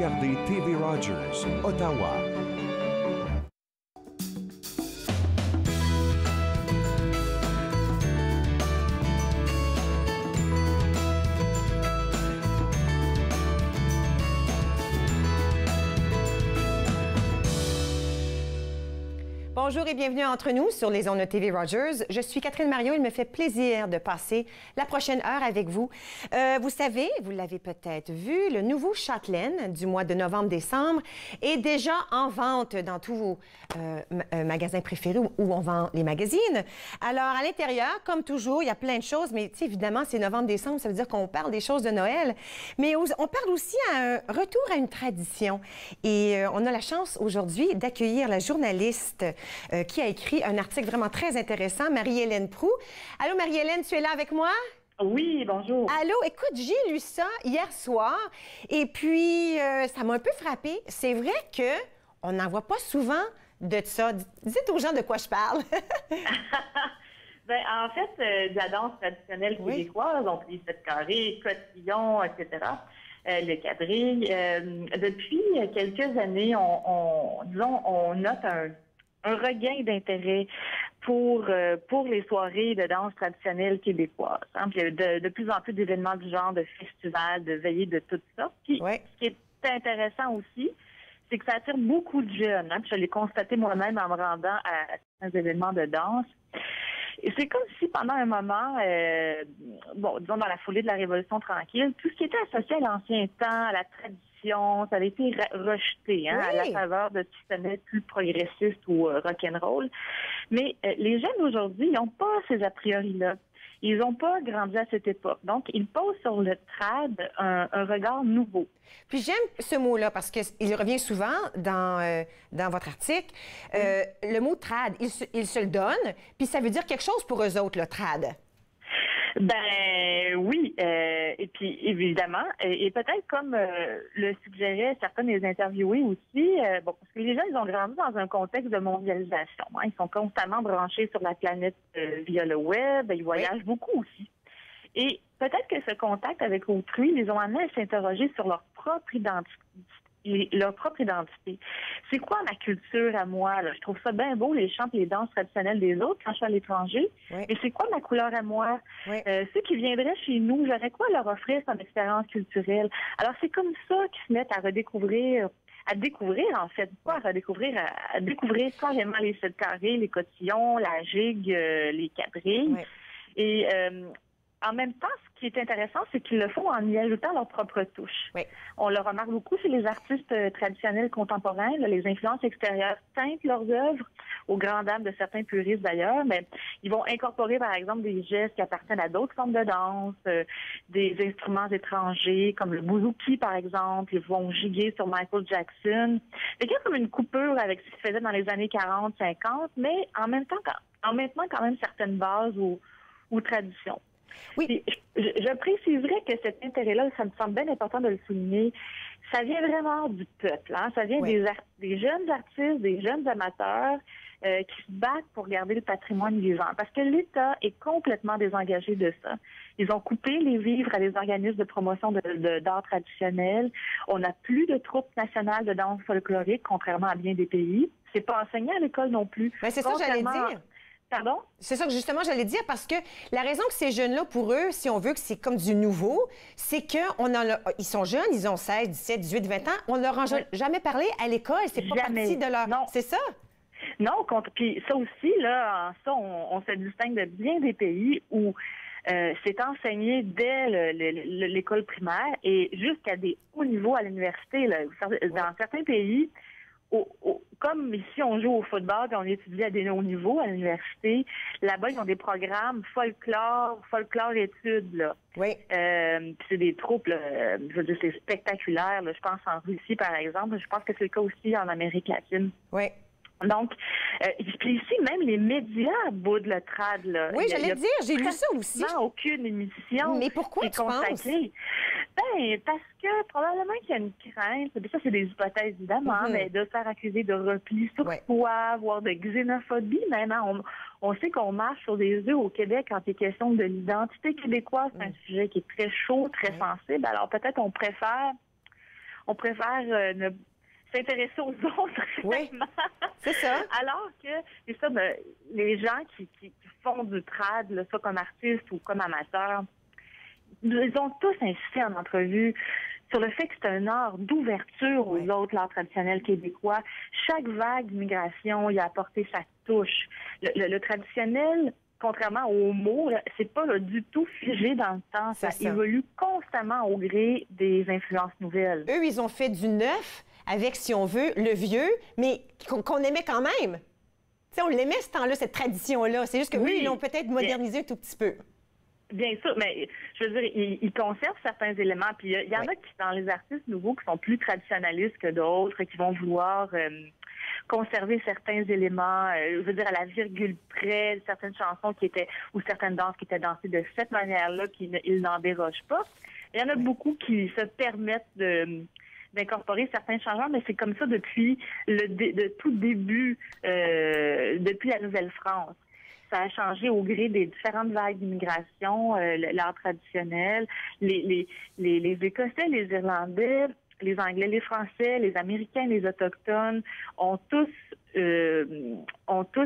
CRD TV Rogers, Ottawa. Bonjour et bienvenue entre nous sur les ondes de TV Rogers. Je suis Catherine Marion. Il me fait plaisir de passer la prochaine heure avec vous. Vous savez, vous l'avez peut-être vu, le nouveau Châtelaine du mois de novembre-décembre est déjà en vente dans tous vos magasins préférés où on vend les magazines. Alors, à l'intérieur, comme toujours, il y a plein de choses, mais évidemment, c'est novembre-décembre, ça veut dire qu'on parle des choses de Noël. Mais on parle aussi à un retour à une tradition. Et on a la chance aujourd'hui d'accueillir la journaliste qui a écrit un article vraiment très intéressant, Marie-Hélène Proulx. Allô, Marie-Hélène, tu es là avec moi? Oui, bonjour. Allô, écoute, j'ai lu ça hier soir et puis ça m'a un peu frappée. C'est vrai qu'on n'en voit pas souvent de ça. Dites aux gens de quoi je parle. Ben, en fait, de la danse traditionnelle québécoise, donc les 7 carrés, cotillon, etc., le quadrille. Depuis quelques années, on note un regain d'intérêt pour les soirées de danse traditionnelle québécoise. Hein. Puis, il y a de plus en plus d'événements du genre, de festivals, de veillées de toutes sortes. Puis, ce qui est intéressant aussi, c'est que ça attire beaucoup de jeunes. Hein. Puis, je l'ai constaté moi-même en me rendant à certains événements de danse. Et c'est comme si pendant un moment, disons dans la foulée de la Révolution tranquille, tout ce qui était associé à l'ancien temps, à la tradition, ça avait été rejeté à la faveur de ce qui sonnait plus progressiste ou rock'n'roll. Mais les jeunes d'aujourd'hui, ils n'ont pas ces a priori-là. Ils n'ont pas grandi à cette époque. Donc, ils posent sur le trad un regard nouveau. Puis j'aime ce mot-là parce qu'il revient souvent dans votre article. Le mot trad, il se le donne, puis ça veut dire quelque chose pour eux autres, le trad. Ben oui, et puis évidemment, et peut-être comme le suggéraient certains des interviewés aussi, parce que les gens, ils ont grandi dans un contexte de mondialisation. Hein, ils sont constamment branchés sur la planète via le web, ils voyagent beaucoup aussi. Et peut-être que ce contact avec autrui les ont amenés à s'interroger sur leur propre identité. C'est quoi ma culture à moi? Là? Je trouve ça bien beau, les chants et les danses traditionnelles des autres quand je suis à l'étranger. Mais c'est quoi ma couleur à moi? Ceux qui viendraient chez nous, j'aurais quoi leur offrir comme expérience culturelle? Alors, c'est comme ça qu'ils se mettent à découvrir carrément les 7 carrés, les cotillons, la gigue, les quadrilles. Et en même temps, ce qui est intéressant, c'est qu'ils le font en y ajoutant leur propre touche. On le remarque beaucoup chez les artistes traditionnels contemporains. Là, les influences extérieures teintent leurs œuvres, aux grandes dames de certains puristes d'ailleurs, mais ils vont incorporer, par exemple, des gestes qui appartiennent à d'autres formes de danse, des instruments étrangers, comme le bouzouki, par exemple. Ils vont giguer sur Michael Jackson. Il y a comme une coupure avec ce qui se faisait dans les années 40, 50, mais en même temps, en maintenant quand même certaines bases ou traditions. Oui. Je préciserais que cet intérêt-là, ça me semble bien important de le souligner, ça vient vraiment du peuple. Hein? Ça vient des jeunes artistes, des jeunes amateurs qui se battent pour garder le patrimoine vivant. Parce que l'État est complètement désengagé de ça. Ils ont coupé les vivres à des organismes de promotion d'art traditionnel. On n'a plus de troupes nationales de danse folklorique, contrairement à bien des pays. C'est pas enseigné à l'école non plus. Mais c'est ça que j'allais dire. Pardon? C'est ça que justement j'allais dire parce que la raison que ces jeunes-là, pour eux, si on veut que c'est comme du nouveau, c'est qu'ils sont jeunes, ils ont 16, 17, 18, 20 ans, on leur a jamais parlé à l'école, c'est pas partie de leur... Non. C'est ça? Non, puis ça aussi, là, on se distingue de bien des pays où c'est enseigné dès l'école primaire et jusqu'à des hauts niveaux à l'université. Dans certains pays, comme ici, on joue au football et on étudie à des hauts niveaux à l'université, là-bas, ils ont des programmes folklore-études. Là. C'est des troupes, là, je veux dire, c'est spectaculaire. Là, je pense en Russie, par exemple. Je pense que c'est le cas aussi en Amérique latine. Donc, puis ici, même les médias boudent le trad. Là. Oui, j'allais dire, j'ai lu ça aussi. Aucune émission. Mais pourquoi tu penses? Ben, parce que probablement qu'il y a une crainte, ça c'est des hypothèses évidemment, mais de se faire accuser de repli sur soi, voire de xénophobie même. Hein. On sait qu'on marche sur des œufs au Québec quand il est question de l'identité québécoise. C'est un sujet qui est très chaud, très sensible. Alors peut-être on préfère on préfère ne s'intéresser aux autres. Oui, c'est ça. Alors que, c'est ça, ben, les gens qui font du trad, là, soit comme artistes ou comme amateurs, ils ont tous insisté en entrevue sur le fait que c'est un art d'ouverture aux autres, l'art traditionnel québécois. Chaque vague d'immigration y a apporté sa touche. Le traditionnel, contrairement aux mots, c'est pas là, du tout figé dans le temps. Ça évolue constamment au gré des influences nouvelles. Eux, ils ont fait du neuf avec, si on veut, le vieux, mais qu'on aimait quand même. T'sais, on l'aimait ce temps-là, cette tradition-là. C'est juste qu'eux, ils l'ont peut-être modernisé un tout petit peu. Bien sûr, mais je veux dire, ils conservent certains éléments. Puis il y en a qui, dans les artistes nouveaux, qui sont plus traditionnalistes que d'autres, qui vont vouloir conserver certains éléments, je veux dire, à la virgule près, certaines chansons qui étaient, ou certaines danses qui étaient dansées de cette manière-là, ils n'en dérogent pas. Il y en a beaucoup qui se permettent d'incorporer certains changements, mais c'est comme ça depuis le tout début, depuis la Nouvelle-France. Ça a changé au gré des différentes vagues d'immigration, l'art traditionnel. Les Écossais, les Irlandais, les Anglais, les Français, les Américains, les Autochtones ont tous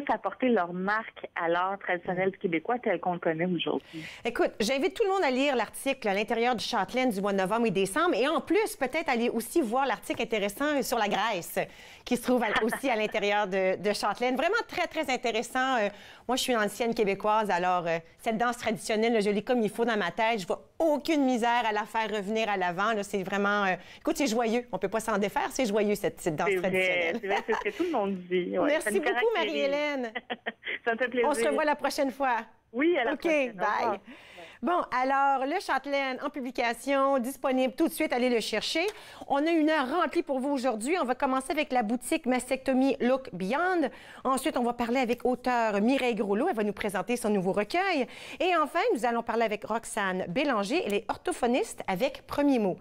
apporté leur marque à l'art traditionnel québécois tel qu'on le connaît aujourd'hui. Écoute, j'invite tout le monde à lire l'article à l'intérieur du Châtelaine du mois de novembre et décembre, et en plus, peut-être aller aussi voir l'article intéressant sur la Grèce qui se trouve aussi à l'intérieur de Châtelaine. Vraiment très, très intéressant. Moi, je suis une ancienne québécoise, alors cette danse traditionnelle, je l'ai comme il faut dans ma tête. Je vois aucune misère à la faire revenir à l'avant. C'est vraiment... écoute, c'est joyeux. On ne peut pas s'en défaire. C'est joyeux, cette danse traditionnelle. C'est vrai, c'est ce que tout le monde dit. Ouais, merci beaucoup, Marie-Hélène. Ça me fait plaisir. On se revoit la prochaine fois. Oui, à la prochaine. OK, bye. Bon, alors, le Châtelaine en publication, disponible tout de suite, allez le chercher. On a une heure remplie pour vous aujourd'hui. On va commencer avec la boutique Mastectomie Look Beyond. Ensuite, on va parler avec auteure Mireille Groslot. Elle va nous présenter son nouveau recueil. Et enfin, nous allons parler avec Roxane Bélanger. Elle est orthophoniste avec Premier Mot.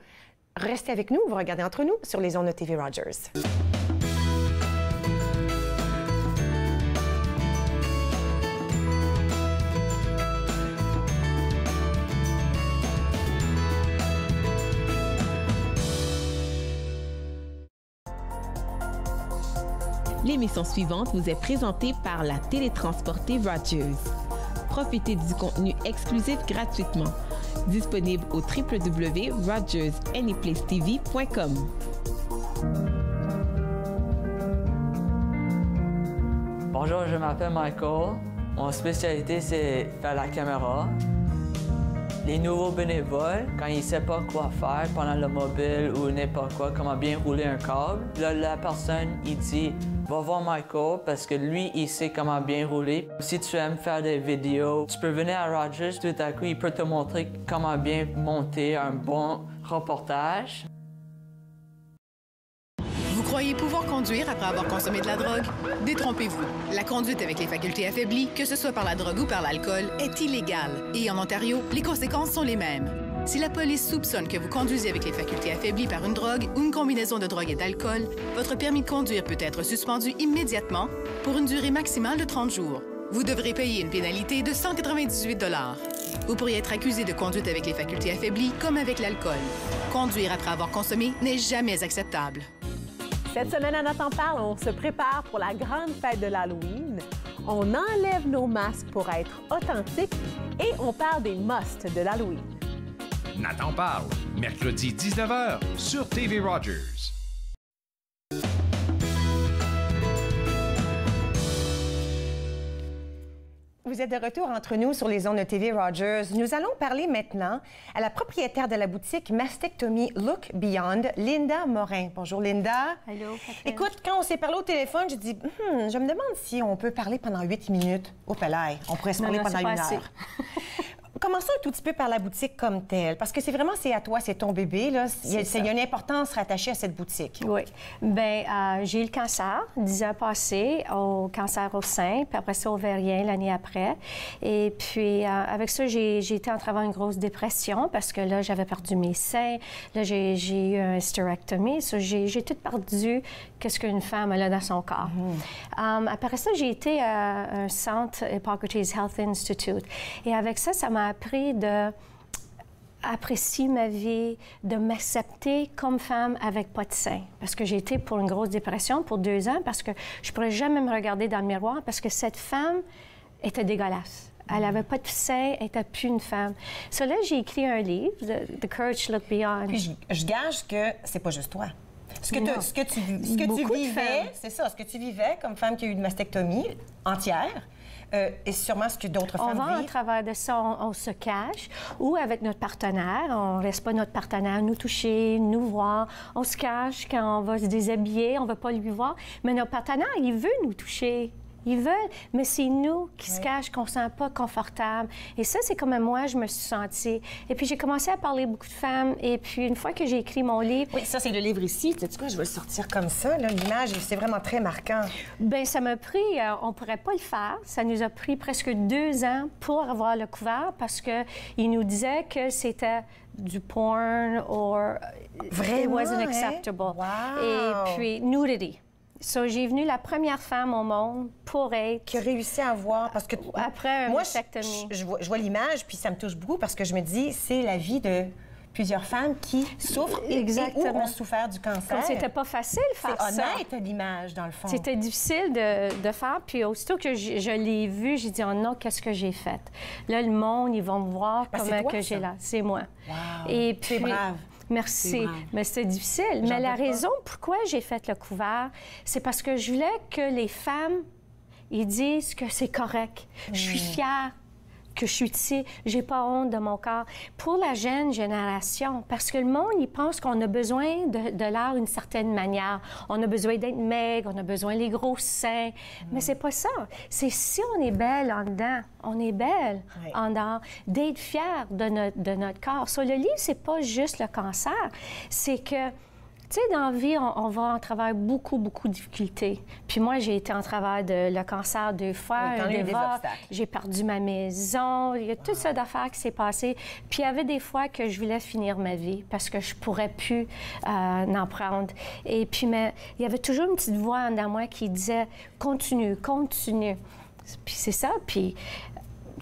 Restez avec nous, vous regardez Entre nous sur les ondes de TV Rogers. L'émission suivante vous est présentée par la télétransportée Rogers. Profitez du contenu exclusif gratuitement. Disponible au www.rogersanyplacetv.com. Bonjour, je m'appelle Michael. Mon spécialité, c'est faire la caméra. Les nouveaux bénévoles, quand ils ne savent pas quoi faire pendant le mobile ou n'importe quoi, comment bien rouler un câble, là, la personne, il dit « Va voir Michael parce que lui, il sait comment bien rouler. Si tu aimes faire des vidéos, tu peux venir à Rogers, tout à coup, il peut te montrer comment bien monter un bon reportage. » Vous croyez pouvoir conduire après avoir consommé de la drogue? Détrompez-vous. La conduite avec les facultés affaiblies, que ce soit par la drogue ou par l'alcool, est illégale. Et en Ontario, les conséquences sont les mêmes. Si la police soupçonne que vous conduisez avec les facultés affaiblies par une drogue ou une combinaison de drogue et d'alcool, votre permis de conduire peut être suspendu immédiatement pour une durée maximale de 30 jours. Vous devrez payer une pénalité de 198 $. Vous pourriez être accusé de conduite avec les facultés affaiblies comme avec l'alcool. Conduire après avoir consommé n'est jamais acceptable. Cette semaine à Nathan Parle, on se prépare pour la grande fête de l'Halloween. On enlève nos masques pour être authentique et on parle des musts de l'Halloween. Nathan Parle, mercredi 19h sur TV Rogers. Vous êtes de retour entre nous sur les ondes de TV Rogers. Nous allons parler maintenant à la propriétaire de la boutique Mastectomie Look Beyond, Linda Morin. Bonjour, Linda. Allô, Catherine. Écoute, quand on s'est parlé au téléphone, je dis, je me demande si on peut parler pendant 8 minutes au palais. On pourrait se parler pendant une heure. Commençons un tout petit peu par la boutique comme telle, parce que c'est vraiment, c'est à toi, c'est ton bébé. Là. Il y a une importance rattachée à cette boutique. Oui. Bien, j'ai eu le cancer 10 ans passés, au cancer au sein, puis après ça, ovarien l'année après. Et puis, avec ça, j'ai été en travaillant une grosse dépression, parce que là, j'avais perdu mes seins. Là, j'ai eu un hysterectomie. J'ai tout perdu qu'est-ce qu'une femme a dans son corps. Après ça, j'ai été à un centre, Hippocrates Health Institute. Et avec ça, ça m'a appris de apprécie ma vie, de m'accepter comme femme avec pas de seins. Parce que j'ai été pour une grosse dépression pour 2 ans, parce que je pourrais jamais me regarder dans le miroir, parce que cette femme était dégueulasse. Elle n'avait pas de seins, elle n'était plus une femme. So là, j'ai écrit un livre, The Courage to Look Beyond. Puis je gage que c'est pas juste toi. Ce que tu vivais, c'est ça, ce que tu vivais comme femme qui a eu une mastectomie entière, et sûrement ce que d'autres femmes vivent. On va à travers de ça, on se cache, ou avec notre partenaire, on ne laisse pas notre partenaire nous toucher, nous voir. On se cache quand on va se déshabiller, on ne veut pas lui voir. Mais notre partenaire, il veut nous toucher. Ils veulent, mais c'est nous qui se cachent, qu'on ne se sent pas confortable. Et ça, c'est comme moi, je me suis sentie. Et puis, j'ai commencé à parler à beaucoup de femmes. Et puis, une fois que j'ai écrit mon livre... Oui, ça, c'est le livre ici. Tu sais quoi, je vais le sortir comme ça, là, l'image. C'est vraiment très marquant. Bien, ça m'a pris... on ne pourrait pas le faire. Ça nous a pris presque 2 ans pour avoir le couvert parce qu'ils nous disaient que c'était du porn or... Vraiment, it wasn't acceptable. Wow. Et puis, nudity. So, j'ai venu la première femme au monde pour être... Qui a réussi à voir, parce que... Après une mastectomie. Je vois l'image, puis ça me touche beaucoup, parce que je me dis, c'est la vie de plusieurs femmes qui souffrent et ou ont souffert du cancer. C'était pas facile faire ça. C'est honnête, l'image, dans le fond. C'était difficile de faire, puis aussitôt que je l'ai vu, j'ai dit, oh non, qu'est-ce que j'ai fait? Là, le monde, ils vont me voir comment que j'ai là. C'est moi. Wow. Et puis, c'est brave. Merci. Mais c'était difficile. Mais la raison pourquoi j'ai fait le couvert, c'est parce que je voulais que les femmes, ils disent que c'est correct. Je suis fière que je suis ici. J'ai pas honte de mon corps. Pour la jeune génération, parce que le monde, il pense qu'on a besoin de l'air d'une certaine manière. On a besoin d'être maigre, on a besoin des gros seins. Mais c'est pas ça. C'est si on est belle en dedans, on est belle en dedans, d'être fière de notre corps. So, le livre, c'est pas juste le cancer. C'est que tu sais, dans la vie, on va en travers beaucoup de difficultés. Puis moi, j'ai été en travers de le cancer 2 fois, un divorce, j'ai perdu ma maison, il y a toutes sortes d'affaires qui s'est passées. Puis il y avait des fois que je voulais finir ma vie parce que je pourrais plus en prendre. Et puis, mais il y avait toujours une petite voix en moi qui disait « Continue, continue ». Puis c'est ça, puis...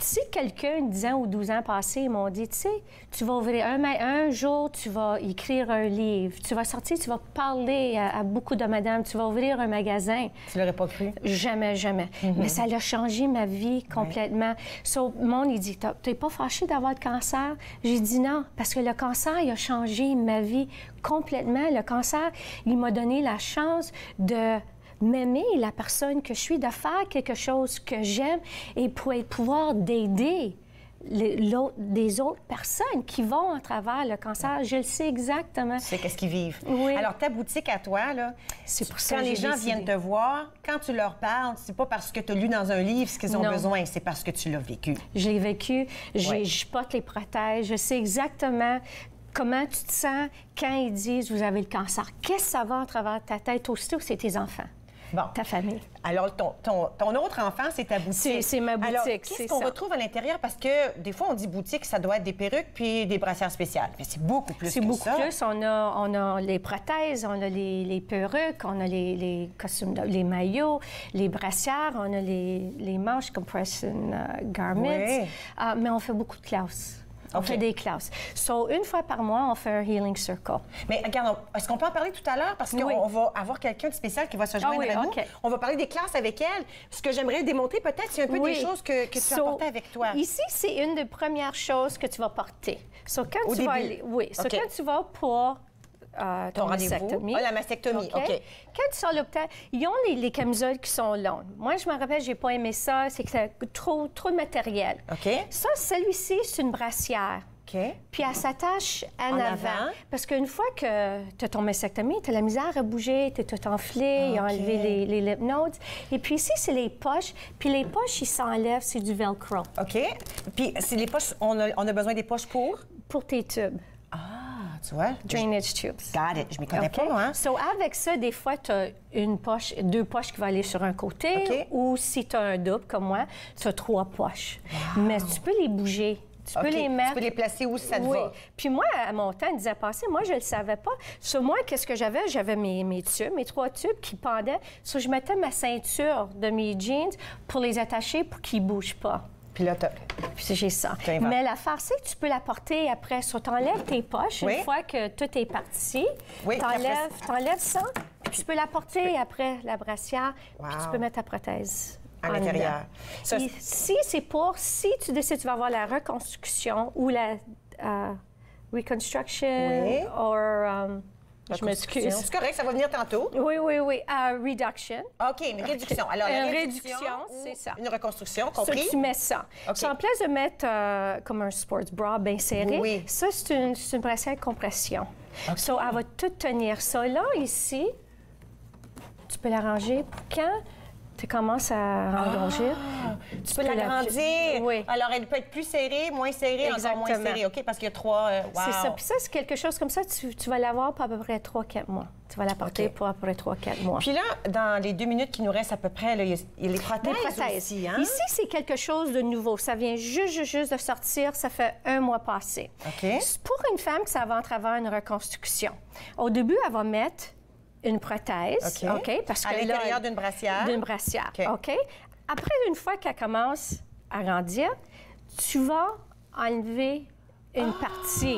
Si quelqu'un, 10 ans ou 12 ans passés, ils m'ont dit, tu sais, tu vas ouvrir un jour, tu vas écrire un livre, tu vas sortir, tu vas parler à beaucoup de madames, tu vas ouvrir un magasin. Tu l'aurais pas cru? Jamais, jamais. Mais ça a changé ma vie complètement. So, le monde, il dit, t'es pas fâchée d'avoir le cancer? J'ai dit non, parce que le cancer, il a changé ma vie complètement. Le cancer, il m'a donné la chance de m'aimer, la personne que je suis, de faire quelque chose que j'aime et pour pouvoir d'aider des autres personnes qui vont à travers le cancer. Je le sais exactement. Tu sais qu'est-ce qu'ils vivent. Oui. Alors, ta boutique à toi, là, c'est pour ça quand que les gens viennent te voir, quand tu leur parles, c'est pas parce que tu as lu dans un livre ce qu'ils ont besoin, c'est parce que tu l'as vécu. Je l'ai vécu. Je porte les protèges. Je sais exactement comment tu te sens quand ils disent « vous avez le cancer ». Qu'est-ce que ça va à travers ta tête aussitôt que c'est tes enfants? Bon. Ta famille. Alors, ton autre enfant, c'est ta boutique. C'est ma boutique, alors, qu'est-ce qu'on retrouve à l'intérieur? Parce que des fois, on dit boutique, ça doit être des perruques puis des brassières spéciales. Mais c'est beaucoup plus que ça. C'est beaucoup plus. On a les prothèses, on a les perruques, on a les costumes, les maillots, les brassières, on a les manches compression garments. Oui. Mais on fait beaucoup de classes. On fait des classes. So, une fois par mois, on fait un healing circle. Mais regarde, est-ce qu'on peut en parler tout à l'heure? Parce qu'on va avoir quelqu'un de spécial qui va se joindre à nous. On va parler des classes avec elle. Ce que j'aimerais démontrer, peut-être, c'est un peu des choses que tu as portées avec toi. Ici, c'est une des premières choses que tu vas porter. So, quand tu vas aller, quand tu vas pour ton mastectomie. La mastectomie, OK. Quand tu sors l'hôpital, ils ont les camisoles qui sont longues. Moi, je me rappelle, j'ai pas aimé ça. C'est que c'est trop de matériel. OK. Ça, celui-ci, c'est une brassière. OK. Puis elle s'attache en avant. Parce qu'une fois que tu as ton mastectomie, tu as la misère à bouger, tu es tout enflé, ils ont enlevé les lymph nodes. Et puis ici, c'est les poches. Puis les poches, ils s'enlèvent, c'est du velcro. OK. Puis c'est les poches, on a besoin des poches pour? Pour tes tubes. Tu vois? Drainage tubes. Got it. Je m'y connais pas, hein? So, avec ça, des fois, tu as deux poches qui vont aller sur un côté. Ou si tu as un double, comme moi, tu as 3 poches. Wow. Mais tu peux les bouger. Tu peux les mettre. Tu peux les placer où ça te va. Puis moi, à mon temps, il disait passé, moi, je ne le savais pas. Sur moi, qu'est-ce que j'avais? J'avais mes tubes, mes 3 tubes qui pendaient. So, je mettais ma ceinture de mes jeans pour les attacher pour qu'ils ne bougent pas. Puis là, puis j'ai ça. Mais la farce, tu peux la porter après. Tu enlèves tes poches une fois que tout est parti. Oui. T'enlèves ça, puis tu peux la porter après la brassière, puis tu peux mettre ta prothèse à l'intérieur. Si tu décides que tu vas avoir la reconstruction ou la reconstruction ou... je m'excuse. C'est correct, ça va venir tantôt. Oui. Reduction. OK, une réduction. Alors, la réduction, c'est ça. Une reconstruction, compris? Ça, tu mets ça. Okay. En place de mettre comme un sports bra bien serré, ça, c'est une brassière de compression. Okay. So, elle va tout tenir. Ça, là, ici, tu peux l'arranger pour quand tu commences à engranger. Tu peux l'agrandir. Oui. Alors, elle peut être plus serrée, moins serrée, encore moins serrée. OK, parce qu'il y a 3... C'est ça. Puis ça, c'est quelque chose comme ça, tu vas l'avoir pour à peu près 3-4 mois. Tu vas la porter pour à peu près 3-4 mois. Puis là, dans les 2 minutes qui nous restent à peu près, là, il y a les prothèses aussi, hein? Ici, c'est quelque chose de nouveau. Ça vient juste de sortir. Ça fait 1 mois passé. OK. C'est pour une femme que ça va en travers une reconstruction. Au début, elle va mettre une prothèse, OK? Parce que à l'intérieur d'une brassière. D'une brassière, OK? Après, une fois qu'elle commence à grandir, tu vas enlever une partie.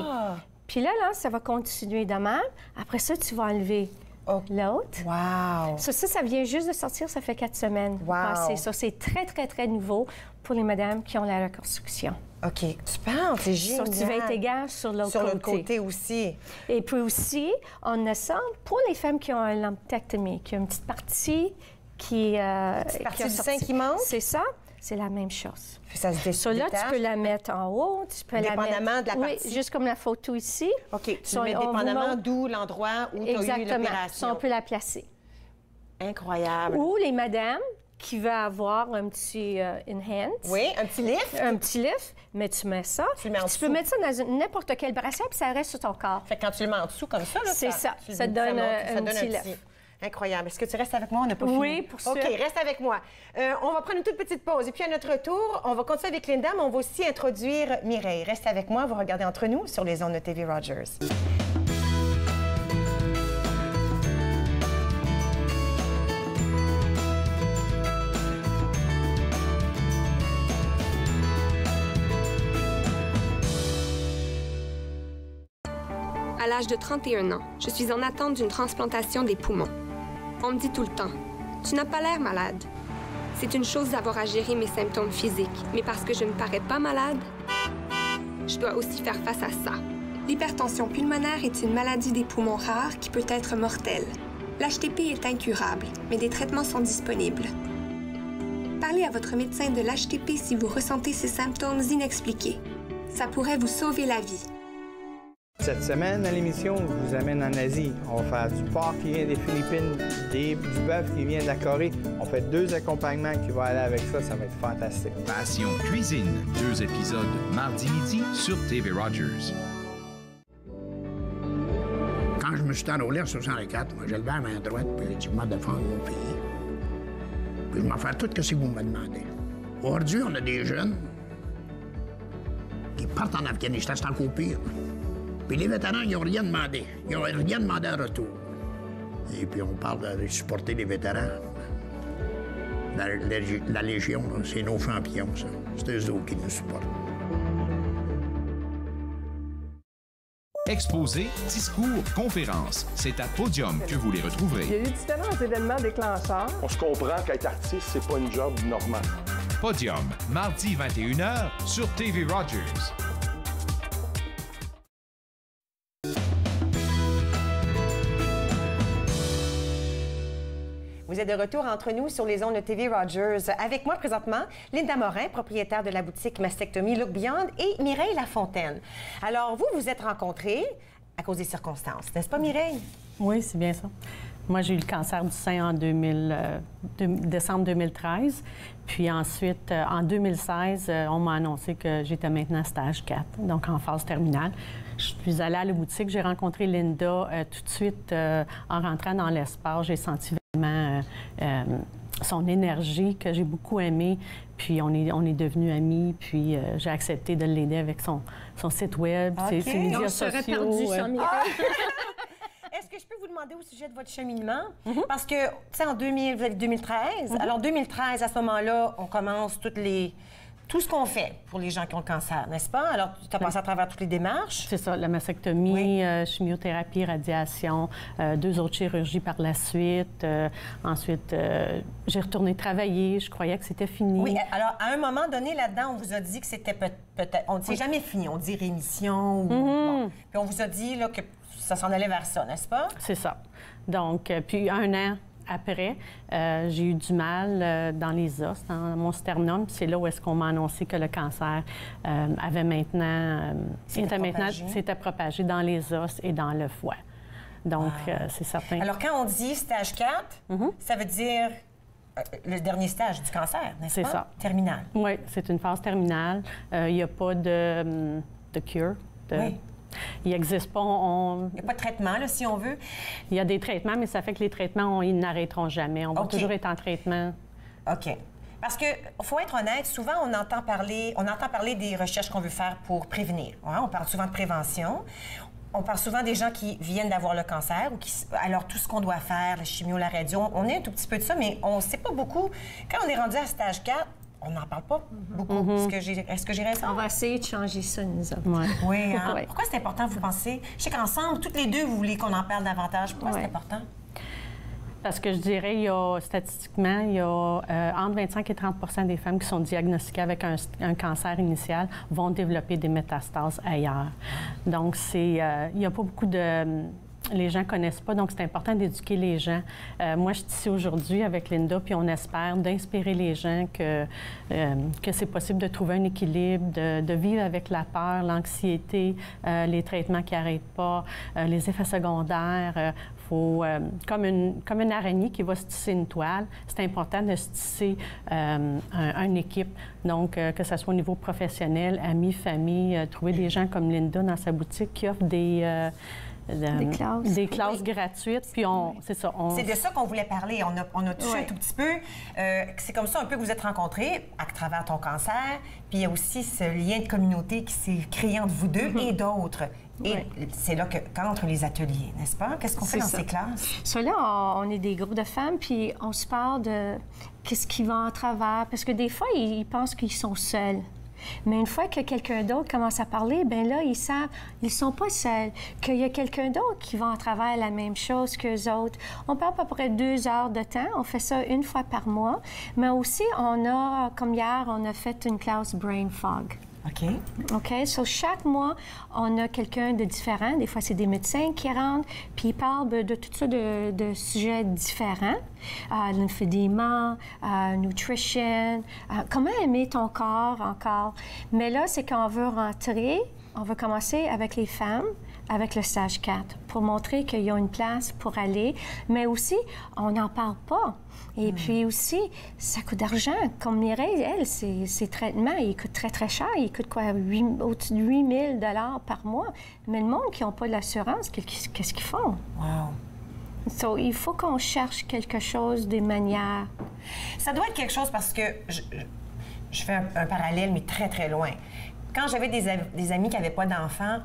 Puis là, ça va continuer de même. Après ça, tu vas enlever l'autre. Wow! Ça vient juste de sortir, ça fait 4 semaines. Wow! Ça, c'est très, très, très nouveau pour les madames qui ont la reconstruction. OK. Tu penses? C'est génial. Tu vas être égal sur l'autre côté. Sur l'autre côté aussi. Et puis aussi, on a ça pour les femmes qui ont une lumpectomie, qui ont une petite partie qui... petite partie du sein qui manque? C'est ça. C'est la même chose. Ça se détache. Là, tu peux la mettre en haut, tu peux la mettre... Dépendamment de la partie. Oui, juste comme la photo ici. OK. Tu mets dépendamment d'où l'endroit où tu as eu l'opération. Exactement. On peut la placer. Incroyable. Ou les madames qui veulent avoir un petit enhance. Oui, un petit lift. Un petit lift, mais tu mets ça. Tu peux mettre ça dans n'importe quelle brassière, puis ça reste sur ton corps. Fait que quand tu le mets en dessous comme ça, là, c'est ça. Ça donne un petit lift. Incroyable. Est-ce que tu restes avec moi? On n'a pas fini. Oui, pour sûr. OK, reste avec moi. On va prendre une toute petite pause. Et puis, à notre retour, on va continuer avec Linda, mais on va aussi introduire Mireille. Reste avec moi. Vous regardez Entre nous sur les ondes de TV Rogers. À l'âge de 31 ans, je suis en attente d'une transplantation des poumons. On me dit tout le temps, « Tu n'as pas l'air malade. » C'est une chose d'avoir à gérer mes symptômes physiques, mais parce que je ne parais pas malade, je dois aussi faire face à ça. L'hypertension pulmonaire est une maladie des poumons rare qui peut être mortelle. L'HTP est incurable, mais des traitements sont disponibles. Parlez à votre médecin de l'HTP si vous ressentez ces symptômes inexpliqués. Ça pourrait vous sauver la vie. Cette semaine, à l'émission, je vous amène en Asie. On va faire du porc qui vient des Philippines, du bœuf qui vient de la Corée. On fait 2 accompagnements qui vont aller avec ça. Ça va être fantastique. Passion cuisine, 2 épisodes mardi midi sur TV Rogers. Quand je me suis enrôlé en 64, moi, j'ai levé la main droite puis j'ai dit, moi, défendre mon pays. Puis je m'en fais tout ce que vous me demandez. Aujourd'hui, on a des jeunes qui partent en Afghanistan, c'est encore pire. Puis les vétérans, ils n'ont rien demandé. Ils n'ont rien demandé en retour. Et puis on parle de supporter les vétérans. La Légion, c'est nos champions, ça. C'est eux autres qui nous supportent. Exposés, discours, conférences, c'est à Podium que vous les retrouverez. Il y a eu différents événements déclencheurs. On se comprend qu'être artiste, c'est pas une job normale. Podium, mardi 21h sur TV Rogers. Vous êtes de retour entre nous sur les ondes de TV Rogers. Avec moi présentement, Linda Morin, propriétaire de la boutique Mastectomie Look Beyond, et Mireille Lafontaine. Alors, vous vous êtes rencontrés à cause des circonstances, n'est-ce pas, Mireille? Oui, c'est bien ça. Moi, j'ai eu le cancer du sein en décembre 2013. Puis ensuite, en 2016, on m'a annoncé que j'étais maintenant stage 4, donc en phase terminale. Je suis allée à la boutique, j'ai rencontré Linda tout de suite en rentrant dans l'espace. J'ai senti vraiment son énergie que j'ai beaucoup aimée. Puis on est devenus amis. Puis j'ai accepté de l'aider avec son site web, ses médias sociaux. On serait perdu sans Mireille. Est-ce que je peux vous demander au sujet de votre cheminement? Parce que, tu sais, en 2013, alors 2013, à ce moment-là, on commence tous tout ce qu'on fait pour les gens qui ont le cancer, n'est-ce pas? Alors, tu as passé à travers toutes les démarches? C'est ça, la mastectomie, chimiothérapie, radiation, 2 autres chirurgies par la suite. Ensuite, j'ai retourné travailler. Je croyais que c'était fini. Oui, alors, à un moment donné, là-dedans, on vous a dit que c'était peut-être... On ne dit jamais fini, on dit rémission. Ou, bon. Puis on vous a dit là, que ça s'en allait vers ça, n'est-ce pas? C'est ça. Donc, puis 1 an après, j'ai eu du mal dans les os, dans mon sternum. C'est là où est-ce qu'on m'a annoncé que le cancer avait maintenant... s'était propagé dans les os et dans le foie. Donc, c'est certain. Alors, quand on dit stage 4, ça veut dire le dernier stage du cancer, n'est-ce pas? C'est ça. Terminal. Oui, c'est une phase terminale. Il n'y a pas de cure. Oui. Il n'existe pas... Il n'y a pas de traitement, là, si on veut? Il y a des traitements, mais ça fait que les traitements, ils n'arrêteront jamais. On va toujours être en traitement. OK. Parce que, faut être honnête, souvent, on entend parler des recherches qu'on veut faire pour prévenir. Ouais, on parle souvent de prévention. On parle souvent des gens qui viennent d'avoir le cancer. Alors, tout ce qu'on doit faire, la chimio, la radio, on est un tout petit peu de ça, mais on ne sait pas beaucoup. Quand on est rendu à stage 4, on n'en parle pas beaucoup. Est-ce que j'ai raison? On va essayer de changer ça, nous autres. Oui, hein? Pourquoi c'est important, vous pensez? Je sais qu'ensemble, toutes les deux, vous voulez qu'on en parle davantage. Pourquoi c'est important? Parce que je dirais, statistiquement, il y a entre 25 et 30 des femmes qui sont diagnostiquées avec un cancer initial vont développer des métastases ailleurs. Donc, il n'y a pas beaucoup de... Les gens ne connaissent pas, donc c'est important d'éduquer les gens. Moi, je suis ici aujourd'hui avec Linda, puis on espère d'inspirer les gens que c'est possible de trouver un équilibre, de vivre avec la peur, l'anxiété, les traitements qui n'arrêtent pas, les effets secondaires. Comme une araignée qui va se tisser une toile, c'est important de se tisser une équipe. Donc, que ce soit au niveau professionnel, amis, famille, trouver des gens comme Linda dans sa boutique qui offrent des classes gratuites. Puis c'est ça. C'est de ça qu'on voulait parler. On a touché un tout petit peu. C'est comme ça un peu que vous êtes rencontrés à travers ton cancer. Puis il y a aussi ce lien de communauté qui s'est créé entre vous deux et d'autres. Et c'est là qu'entrent les ateliers, n'est-ce pas? Qu'est-ce qu'on fait dans ces classes? Là, on est des groupes de femmes, puis on se parle de qu'est-ce qui va en travers. Parce que des fois, ils pensent qu'ils sont seuls. Mais une fois que quelqu'un d'autre commence à parler, bien là, ils savent, ils ne sont pas seuls, qu'il y a quelqu'un d'autre qui va en travers la même chose qu'eux autres. On parle à peu près 2 heures de temps. On fait ça 1 fois par mois. Mais aussi, comme hier, on a fait une classe Brain Fog. OK. So, chaque mois, on a quelqu'un de différent. Des fois, c'est des médecins qui rentrent, puis ils parlent de tout ça de sujets différents. Lymphédéma, nutrition, comment aimer ton corps encore. Mais là, c'est qu'on veut rentrer, on veut commencer avec les femmes, avec le stage 4, pour montrer qu'il y a une place pour aller. Mais aussi, on n'en parle pas. Et puis aussi, ça coûte d'argent. Comme Mireille, elle, ses traitements, ils coûtent très, très cher. Ils coûtent quoi? Au-dessus de 8 000 $ par mois. Mais le monde qui n'a pas l'assurance, qu'est-ce qu'ils font? Wow! Il faut qu'on cherche quelque chose, des manières. Ça doit être quelque chose parce que je fais un parallèle, mais très, très loin. Quand j'avais des amis qui n'avaient pas d'enfants,